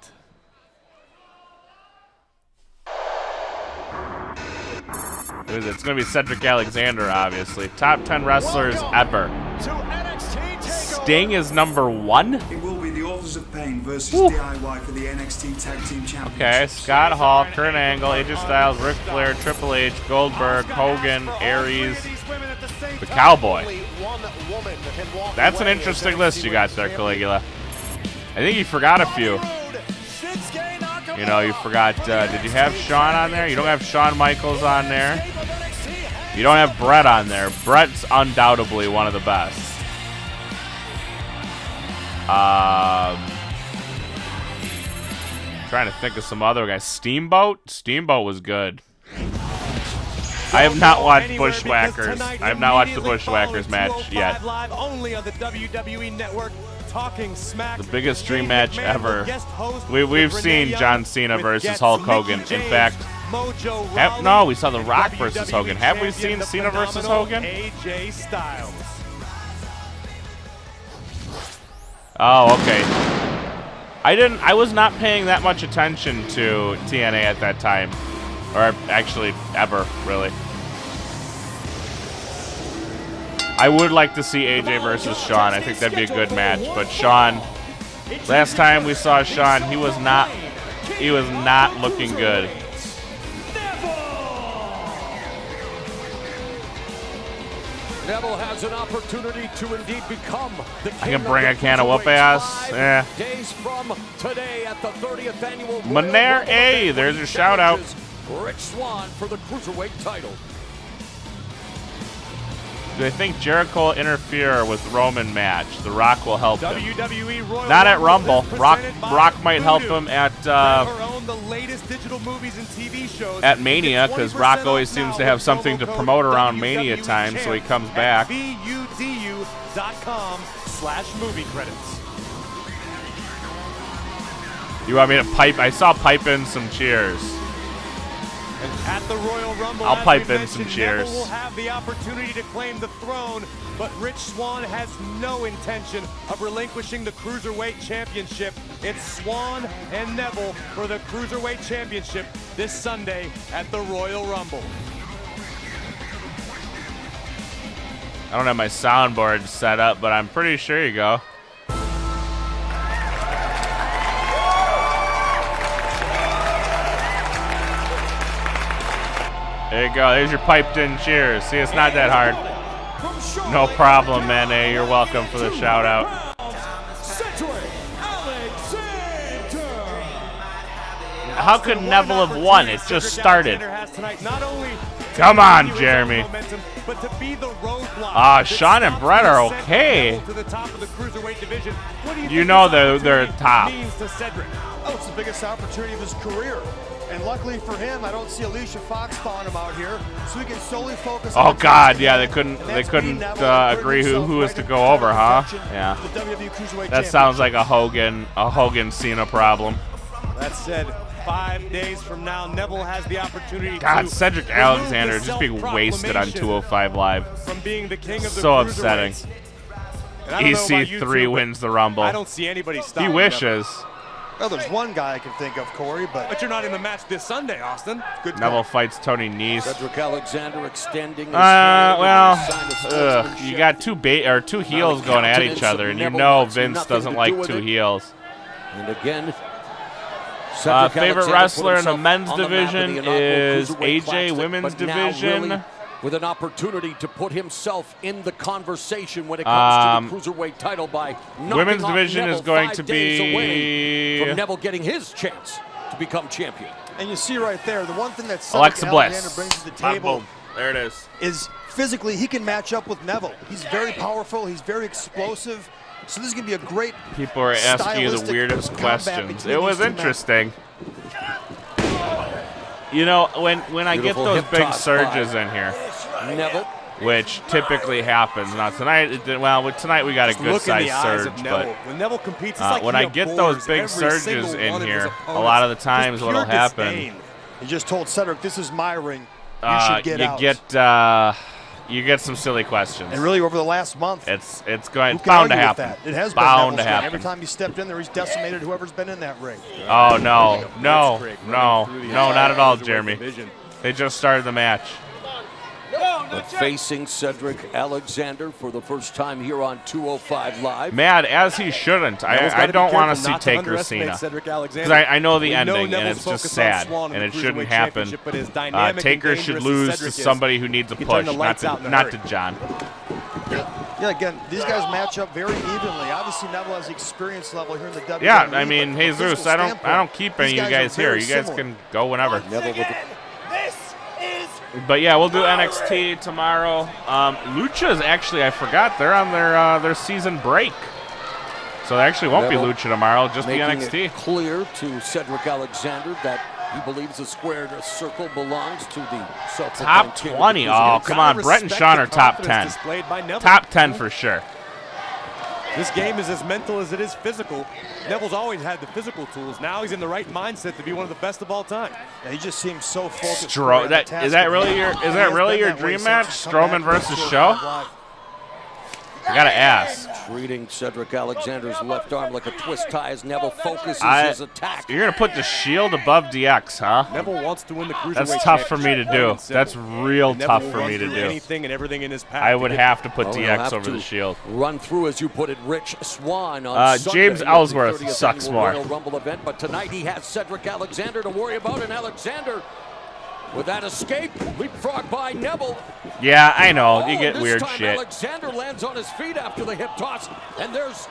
Who is it? It's going to be Cedric Alexander, obviously. Top 10 wrestlers ever. Sting is #1? It will be the Authors of Pain versus DIY for the NXT Tag Team Championship. Okay, Scott Hall, Kurt Angle, AJ Styles, Ric Flair, Triple H, Goldberg, Hogan, Aries, the Cowboy. That's an interesting list you got there, Caligula. I think you forgot a few. You know, you forgot, did you have Shawn on there? You don't have Shawn Michaels on there. You don't have Brett on there. Brett's undoubtedly one of the best. Trying to think of some other guys. Steamboat? Steamboat was good. I have not watched Bushwhackers. I have not watched the Bushwhackers match yet. Live only on the WWE Network. Talking smack. The biggest dream match ever. We've seen John Cena versus Hulk Hogan. In fact, no, we saw The Rock versus Hogan. Have we seen Cena versus Hogan? AJ Styles. Oh, okay. I was not paying that much attention to TNA at that time. Or actually, ever, really. I would like to see AJ versus Shawn. I think that'd be a good match. But Shawn, last time we saw Shawn, he was not looking good. Neville has an opportunity to indeed become the king. I can bring a can of whoop ass. Yeah. Days from today at the 30th annual Monair A, there's your shout out. Rich Swann for the Cruiserweight title. Do they think Jericho will interfere with Roman match? The Rock will help him. WWE Royal Not at Rumble. Rock might help Voodoo. him at Own the latest digital movies and TV shows at Mania, because Rock always seems to have something to promote around Mania time, so he comes back. BUDU.com/movie credits. You want me to pipe? I saw pipe in some cheers. And at the Royal Rumble, I'll pipe in some cheers. Neville will have the opportunity to claim the throne, but Rich Swann has no intention of relinquishing the Cruiserweight Championship. It's Swann and Neville for the Cruiserweight Championship this Sunday at the Royal Rumble. I don't have my soundboard set up, but I'm pretty sure you go. There you go. There's your piped-in cheers. See, it's not that hard. No problem, man. Hey, you're welcome for the shout-out. How could Neville have won? It just started. Come on, Jeremy. Shawn and Brett are okay. You know they're top. Oh, it's the biggest opportunity of his career. And luckily for him, I don't see Alicia Fox following him out here, so he can solely focus on God, yeah, they couldn't agree who was to go over, huh? Yeah. That sounds like a Hogan Cena problem. That said, 5 days from now, Neville has the opportunity God, to Cedric Alexander is just being wasted on 205 Live. From being the king of the so upsetting. EC3 wins the Rumble. I don't see anybody stopping He wishes. Well, there's one guy I can think of, Corey, but you're not in the match this Sunday, Austin. Good Neville fights Tony Nese. Cedric Alexander extending his you got two heels going at each other, and you know Vince doesn't like two heels. And again, favorite wrestler in the men's division is AJ. Women's division. With an opportunity to put himself in the conversation when it comes to the Cruiserweight title by knocking women's off division Neville is going 5 to days be away from Neville getting his chance to become champion. And you see right there, the one thing that Alexa Cedric Bliss. Alexander brings to the table Boom. There it is physically he can match up with Neville. He's very powerful. He's very explosive. So this is going to be a great People are asking you the weirdest questions. It was interesting. You know, when I get those big surges in here, Neville, which typically happens. Now tonight, tonight we got a good sized surge, but when Neville competes, it's like when I get those big surges in here, a lot of the times what'll happen, he just told Cedric, "This is my ring. You should get out." You get some silly questions. And really, over the last month, it's bound to happen. It has bound been to happen. Every time he stepped in there, he's decimated whoever's been in that ring. Oh no, not at all, Jeremy. They just started the match. But facing Cedric Alexander for the first time here on 205 Live. Mad as he shouldn't. I don't want to see Taker Cena. Because I know the ending, and it's just sad, and it shouldn't happen. Taker should lose to somebody who needs a push, not to John. Yeah, again, these guys match up very evenly. Obviously, Neville has the experience level here in the WWE. Yeah, I mean, Jesus, I don't keep any of you guys here. You guys can go whenever. This is But yeah, we'll do NXT tomorrow. Lucha's actually, I forgot, they're on their season break. So there actually won't be Lucha tomorrow, just be NXT. It clear to Cedric Alexander that he believes the squared circle belongs to the top 20. Oh, come on. Brett and Sean are top 10. Top 10 for sure. This game is as mental as it is physical. Neville's always had the physical tools. Now he's in the right mindset to be one of the best of all time. Yeah, he just seems so focused. Is that really your dream match? Strowman versus Show? I gotta ask. Treating Cedric Alexander's left arm like a twist tie as Neville focuses his attack. You're gonna put the Shield above DX, huh? Neville wants to win the Cruiserweight That's tough for me to do. That's real tough for me to do. Anything and everything in his path. I would have to put DX over the Shield. Run through, as you put it, Rich Swann on Sunday, James Ellsworth sucks more. Royal Rumble event, but tonight he has Cedric Alexander to worry about, and Alexander, with that escape, leapfrog by Neville. Yeah, I know. You get weird time shit. Alexander lands on his feet after the hip toss, and there's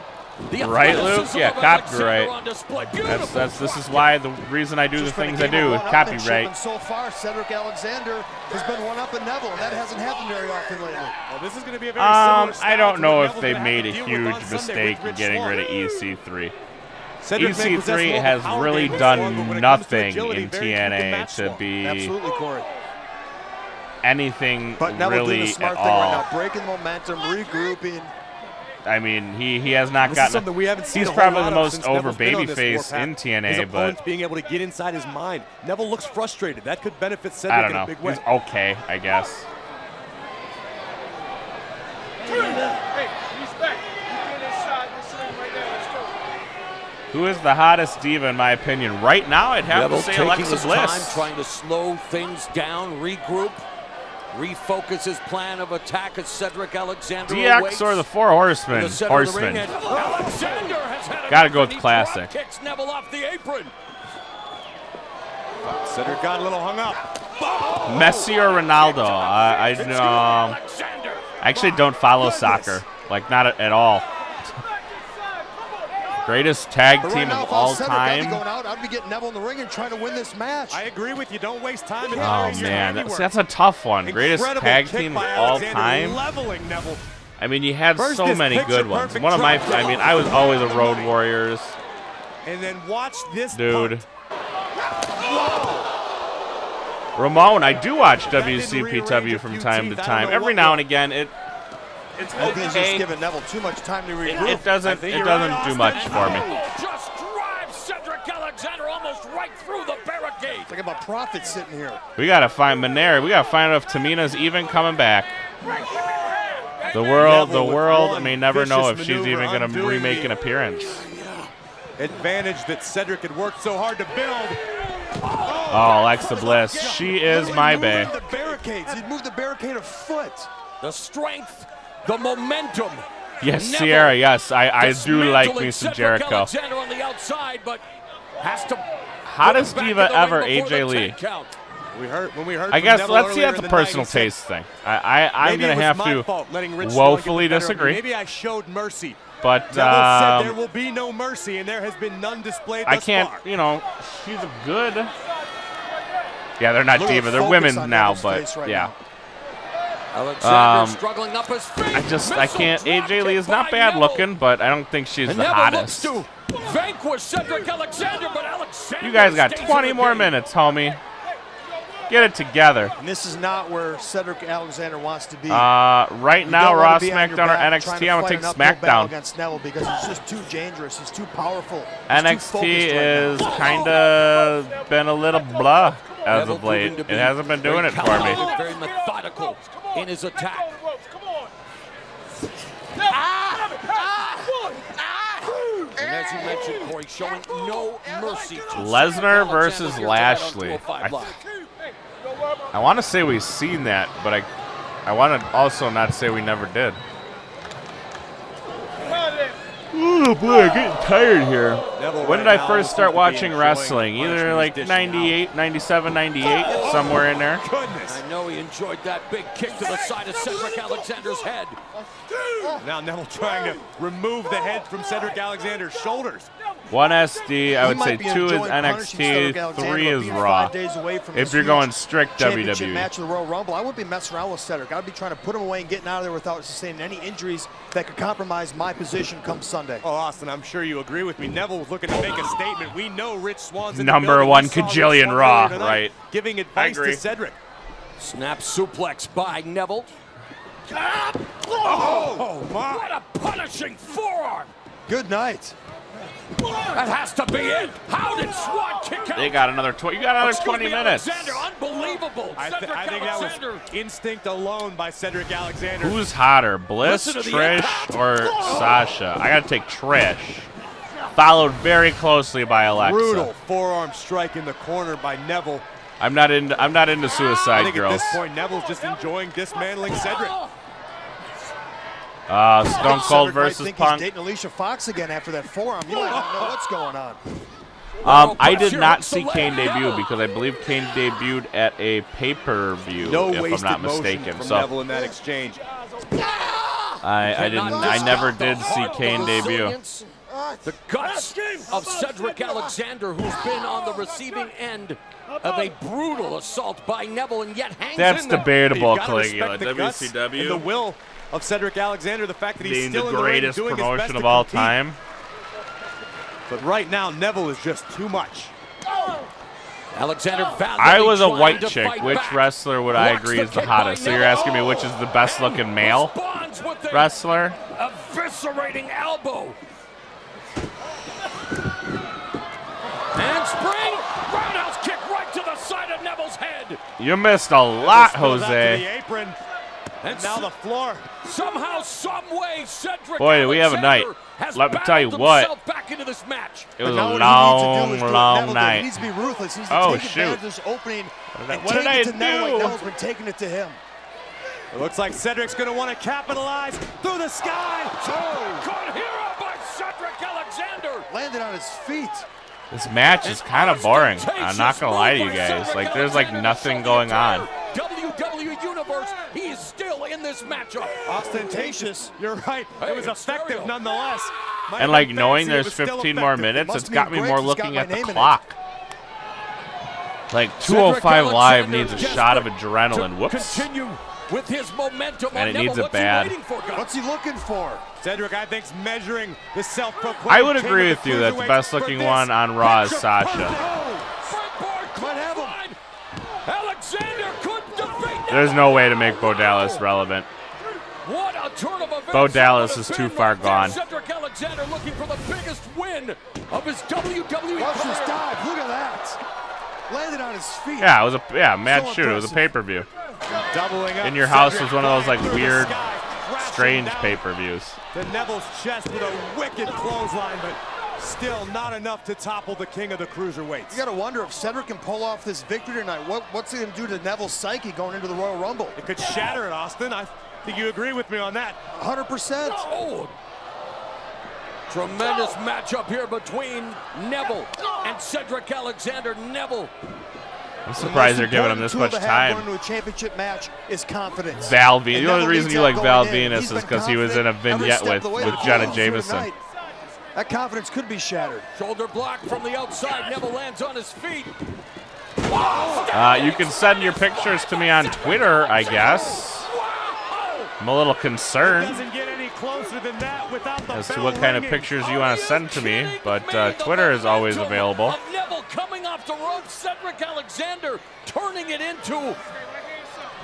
the right, Luke? Yeah, copyright. on display. This is why the reason I do the things I do. Copyright. So far, Cedric Alexander has been one up in Neville, and that hasn't happened very often lately. Well, this is going to be a very similar I don't know if they made a huge mistake in getting rid of EC3. EC3 has really done nothing in TNA to be anything really at all. Right now, breaking momentum, regrouping. I mean, he has not gotten. He's probably the most over babyface in TNA, but being able to get inside his mind. Neville looks frustrated. That could benefit Cedric I don't know. in a big way. He's okay, I guess. Who is the hottest diva, in my opinion? Right now, I'd have to say Alexa Bliss. Time trying to slow things down, regroup, refocus his plan of attack as Cedric Alexander DX awaits. or the Four Horsemen? Horsemen. Alexander has had gotta go with classic. Kicks Neville off the apron. Cedric got a little hung up. Messi or Ronaldo? I actually don't follow soccer, like not at all. Greatest tag team of all time. I'd be getting Neville in the ring and trying to win this match. I agree with you. Don't waste time. Oh man, that's a tough one. Greatest tag team of all time. I mean, you had so many good ones. One of my, I was always a Road Warriors. And then watch this, dude. Ramon, I do watch WCPW from time to time. Every now and again, it's I think he's just giving Neville too much time to regroup. It doesn't do much for me. Just drives Cedric Alexander almost right through the barricade. It's like I'm a prophet sitting here. We gotta find Manera. We gotta find out if Tamina's even coming back. The world may never know if she's even gonna remake an appearance. Advantage that Cedric had worked so hard to build. Oh, Alexa Bliss. She is my bae. The barricades. He'd move the barricade a foot. The strength. The momentum. Yes, Sierra, yes. I do like me some Jericho. Alexander on the outside, but has to hottest diva ever, AJ Lee. I guess let's see, that's a personal taste thing. I'm going to have to woefully disagree. Maybe I showed mercy. But said there will be no mercy, and there has been none displayed thus I can't, far. she's a good. Yeah, they're not diva. They're women now, but yeah. Alexander struggling up his feet. I can't. AJ Lee is not bad looking, but I don't think she's the hottest. Vanquish Cedric Alexander, but Alexander. You guys got 20 more minutes, homie. Get it together. And this is not where Cedric Alexander wants to be. Right now, Raw, SmackDown, or NXT. I'm going to take SmackDown. Against Neville because he's just too dangerous. He's too powerful. NXT is kind of been a little blah as of late. It hasn't been doing it for me. Very methodical in his attack. And as you mentioned, Corey, showing no mercy to Lesnar versus Lashley. I want to say we've seen that, but I want to also not say we never did. Oh boy, I'm getting tired here. When did I first start watching wrestling? Either like 98, 97, 98, somewhere in there. I know he enjoyed that big kick to the side of Cedric Alexander's head. Now Neville trying to remove the head from Cedric Alexander's shoulders. 1 SD, I would say 2 is NXT, 3 is Raw. If you're going strict WWE. Match of the Royal Rumble, I wouldn't be messing around with Cedric. I'd be trying to put him away and getting out of there without sustaining any injuries that could compromise my position come Sunday. Oh, Austin, I'm sure you agree with me. Neville was looking to make a statement. We know Rich Swan's in number one cajillion Raw, right? Giving advice to Cedric. Snap suplex by Neville. Oh, my. What a punishing forearm. Good night. That has to be it. How did Swan kick out? They got another 20. You got another 20 minutes. Alexander, unbelievable. I think that was instinct alone by Cedric Alexander. Who's hotter, Bliss, Trish, or Sasha? I gotta take Trish. Followed very closely by Alexa. Brutal forearm strike in the corner by Neville. I'm not into Suicide I think Girls. At this point, Neville's just enjoying dismantling Cedric. Stone Cold versus think Punk. He's dating Alicia Fox again after that forearm. You might not know what's going on. I did not see Kane debut because I believe Kane debuted at a pay-per-view, if I'm not mistaken. From so Neville in that exchange. I never did see Kane debut. The guts of Cedric Alexander, who's been on the receiving end of a brutal assault by Neville, and yet hangs That's in there. debatable, You've gotta Caligula. respect the guts WCW. and the will of Cedric Alexander, the fact that he's being still the in the ring greatest doing his best promotion to of all compete. time. But right now, Neville is just too much. Alexander I was a white chick. Which wrestler would I agree is the hottest? So you're asking me which is the best looking male wrestler? Eviscerating elbow. And spring. Roundhouse kick right to the side of Neville's head. You missed a lot, Goes out to Jose. the apron. And now the floor. Somehow, some way, Cedric Boy, do we have a night. Let me tell you what. Back into this match. It was a long, long He night. needs to be ruthless. He needs to Oh, take shoot. advantage of this opening and What did take I it to Neville like do? Neville's been taking it to him. It looks like Cedric's going to want to capitalize through the sky. Good hero by Cedric Alexander. Landed on his feet. This match is kind of boring. I'm not gonna lie to you guys. Like, there's like nothing going on. WWE Universe, he is still in this matchup. Ostentatious. You're right. It was effective nonetheless. Might And have like been knowing fancy, it there's was still 15 more effective. minutes, Must it's be got me great. more It's got looking my at the name in it. clock. Like 205 Live needs a shot of adrenaline. Whoops. Continue with his momentum. And it Neville. needs it What's he bad. waiting for, guys? What's he looking for? Cedric, I think, is measuring the self-proclaimed. I would king agree of with you that the cruiserweights best for looking this one on Raw is Sasha. Might have him. Alexander couldn't defeat There's no way to make Bo Dallas relevant. What a turn of events. Bo Dallas It is would too have been far right there. gone. Cedric Alexander looking for the biggest win of his WWE Watch career. this dive. Look at that. Landed on his feet. Yeah, it was a mad So shoot. It was a impressive. pay-per-view. Doubling up. In your house Cedric was one of those like flying through the weird, sky, crashing strange down pay-per-views. to Neville's chest with a wicked clothesline, but still not enough to topple the king of the cruiserweights. You got to wonder if Cedric can pull off this victory tonight. What's it going to do to Neville's psyche going into the Royal Rumble? It could shatter it, Austin. I think you agree with me on that. 100%. Oh. Tremendous matchup here between Neville and Cedric Alexander. Neville. I'm surprised they're giving him this much time. Going into a championship match is confidence. Val Venus. And The only Neville reason needs you that like going Val in. Venus He's is been because he was in a confident every vignette step of the way. with Look Jenna at him Jameson. tonight. That confidence could be shattered. Shoulder block from the outside. Neville lands on his feet. You can send your pictures to me on Twitter, I guess. I'm a little concerned Doesn't get any closer than that without the as to bell what kind of ringing. pictures you want to send to me, but Twitter is always available. Of Neville coming off the ropes. Cedric Alexander turning it into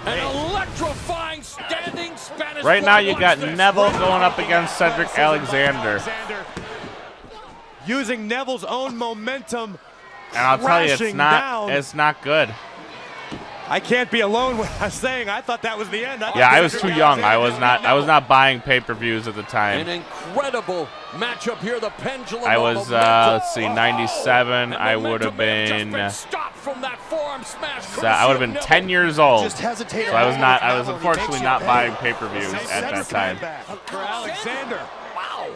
an electrifying standing Spanish. Right now you got fist. Neville going up against Cedric Alexander. Using Neville's own momentum. And I'll tell you, crashing down. it's not good. I can't be alone when I'm saying I thought that was the end. Yeah, I was too young. I was not buying pay-per-views at the An time. incredible matchup here. The pendulum. I of was momentum. let's see, 97. I would have Momentum been just stopped from that forearm smash. I would have been 10 years old. Just hesitate. So I was unfortunately not buying pay-per-views at that time. For Alexander. Wow.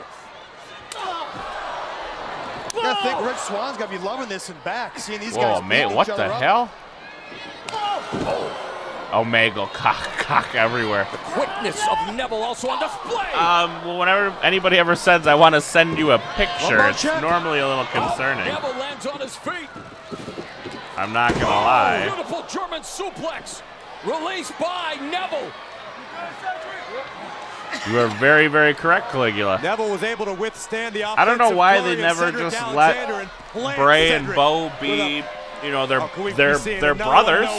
I think Rich Swan's got to be loving this and back, seeing these Whoa, guys man, beat what each the other up. hell? Omegle, cock everywhere. The quickness of Neville also on display. Well, whenever anybody ever says I want to send you a picture, it's normally a little concerning. Neville lands on his feet. I'm not gonna lie. Beautiful German suplex, released by Neville. You are very, very correct, Caligula. Neville was able to withstand the I don't know why they never just let Bray and Bo be, you know, they're brothers.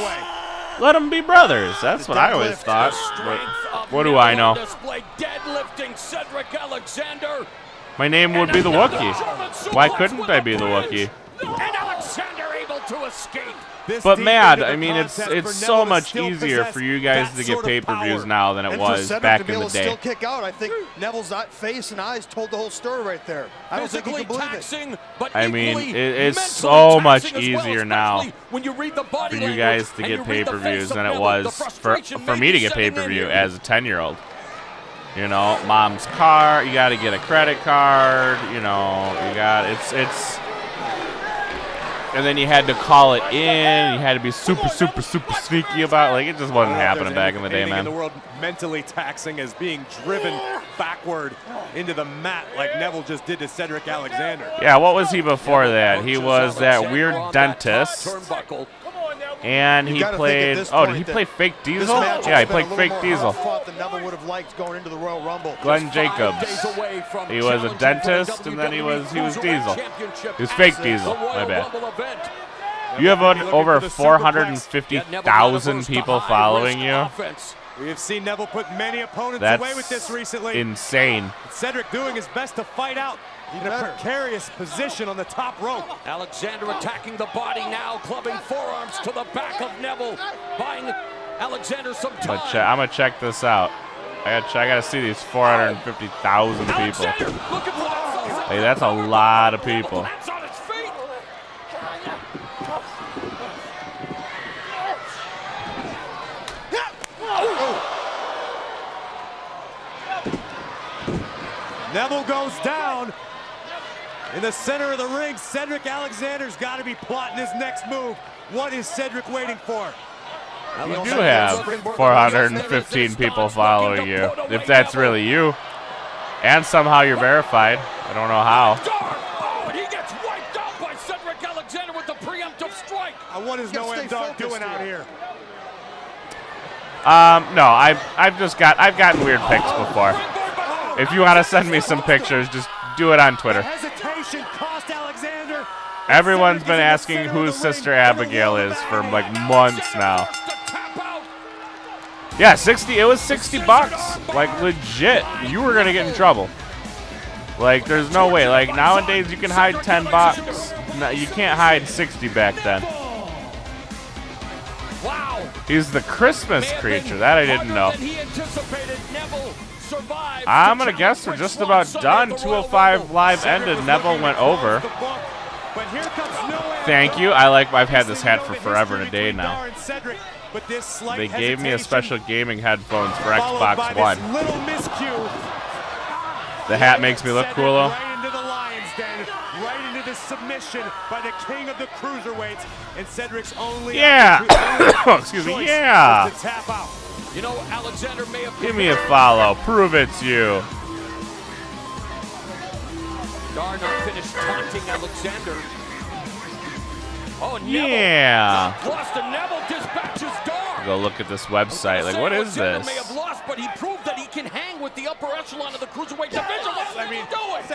Let them be brothers. That's what I always thought. But what do I know? Deadlifting Cedric Alexander. My name would be the Wookiee. Why couldn't I be the Wookiee? And Alexander able to escape. But Mad, I mean, it's so much easier for you guys to get pay-per-views now than it was back in the day. Still kick out. I think Neville's face and eyes told the whole story right there. I don't think you can believe it. I mean, it's so much easier now for you guys to get pay-per-views than it was for me to get pay-per-view as a 10-year-old. You know, mom's car, you got to get a credit card, you know, it's and then you had to call it in. You had to be super sneaky about it. Like, it just wasn't happening back in the day, man. In the world mentally taxing as being driven backward into the mat like Neville just did to Cedric Alexander. Yeah, what was he before that? He was that weird dentist. And he played. Oh, did he play Fake Diesel? Yeah, he played Fake Diesel. Glenn Jacobs. He was a dentist, and then he was Diesel. He was Fake Diesel. My bad. You have over 450,000 people following you. We have seen Neville put many opponents away with this recently. Insane. Cedric doing his best to fight out in a precarious position on the top rope. Alexander attacking the body now, clubbing forearms to the back of Neville, buying Alexander some time. I'm gonna check this out. I gotta see these 450,000 people. Hey, that's a lot of people. Neville goes down. In the center of the ring, Cedric Alexander's got to be plotting his next move. What is Cedric waiting for? You do have 415 people following you, if that's really you. And somehow you're verified. I don't know how. But he gets wiped out by Cedric Alexander with the preemptive strike. What is Noam Dar doing out here? No, I've gotten weird pics before. If you want to send me some pictures, just do it on Twitter. Hesitation cost Alexander. Everyone's been asking who Sister Abigail is for like months now. Yeah, 60. It was 60 bucks. Like legit, you were gonna get in trouble. Like there's no way. Like nowadays you can hide 10 bucks. No, you can't hide 60 back then. Wow. He's the Christmas creature. That I didn't know. I'm gonna guess we're just about done. 205 live ended. Neville went over. Thank you. I've had this hat for forever and a day now. They gave me a special gaming headphones for Xbox One. The hat makes me look cooler. Right into the submission by the king of the cruiserweights, and Cedric's only excuse me. Yeah. to tap out. You know, Alexander may have. Give me a follow. Prove it's you. Dar not finished taunting Alexander. Oh, Neville. Yeah. Lost, and Neville dispatches Dar. Go look at this website. Like, what is this? May have lost, but he proved that he can hang with the upper echelon of the cruiserweight division. What's he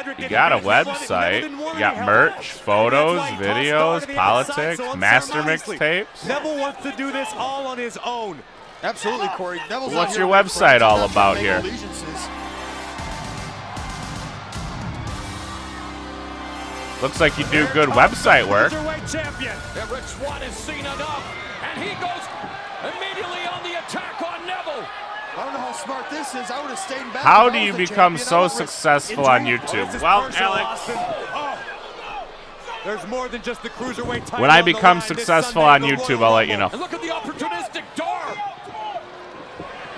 doing? You got a website. You got merch, photos, videos, politics, master mixtapes. Neville wants to do this all on his own. Absolutely, Corey. What's your website all about here? Looks like you do good website work. Champion. Rich Swann has seen enough, and he goes immediately on the attack on Neville. I don't know how smart this is. I would have stayed back. How do you become so successful on YouTube? Well, Alex. There's more than just the cruiserweight title. When I become successful on YouTube, I'll let you know. And look at the opportunistic Dar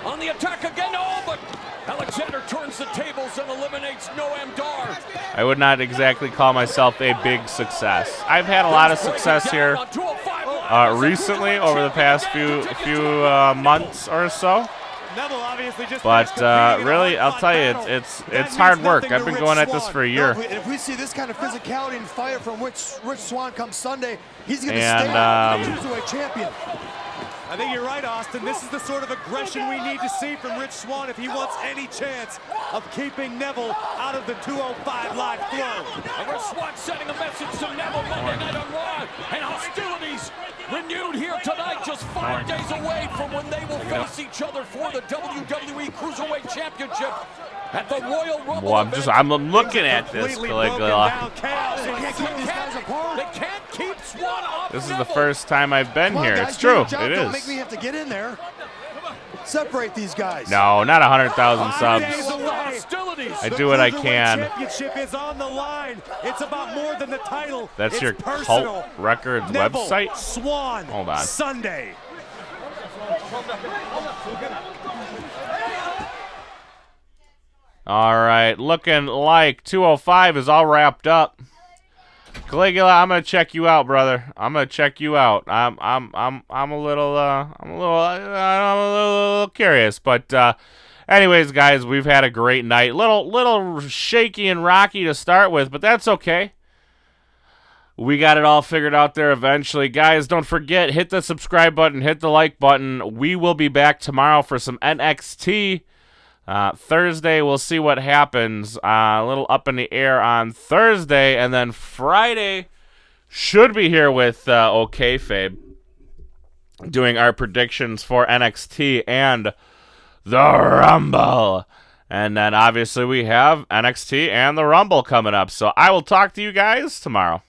on the attack again. Oh, but Alexander turns the tables and eliminates Noam Dar. I would not exactly call myself a big success. I've had a lot of success here. recently over the past few months or so. But really, I'll tell you, it's hard work. I've been going at this for a year. If we see this kind of physicality and fire from Rich Swann come Sunday, he's going to stay Cruiserweight champion. I think you're right, Austin. This is the sort of aggression we need to see from Rich Swann if he wants any chance of keeping Neville out of the 205 Live throne. And Rich Swann sending a message to Neville Monday night on Raw. And hostilities renewed here tonight, just 5 days away from when they will face each other for the WWE Cruiserweight Championship at the Royal Rumble. Well, I'm looking at this, Caligula. They can't keep Swann off. This is the first time I've been here. It's true. It Don't make is. me have to get in there. Separate these guys. No, not 100,000 subs. I do what I The can. championship is on the line. It's about more than the title. That's it's your personal. Cult Records Neville website? Swann. Hold on. Sunday. All right, looking like 205 is all wrapped up. Caligula, I'm gonna check you out, brother. I'm gonna check you out. I'm a little curious, but anyways, guys, we've had a great night. Little shaky and rocky to start with, but that's okay. We got it all figured out there eventually. Guys, don't forget, hit the subscribe button, hit the like button. We will be back tomorrow for some NXT. Thursday, we'll see what happens. A little up in the air on Thursday, and then Friday should be here with OKFabe doing our predictions for NXT and the Rumble. And then obviously we have NXT and the Rumble coming up. So I will talk to you guys tomorrow.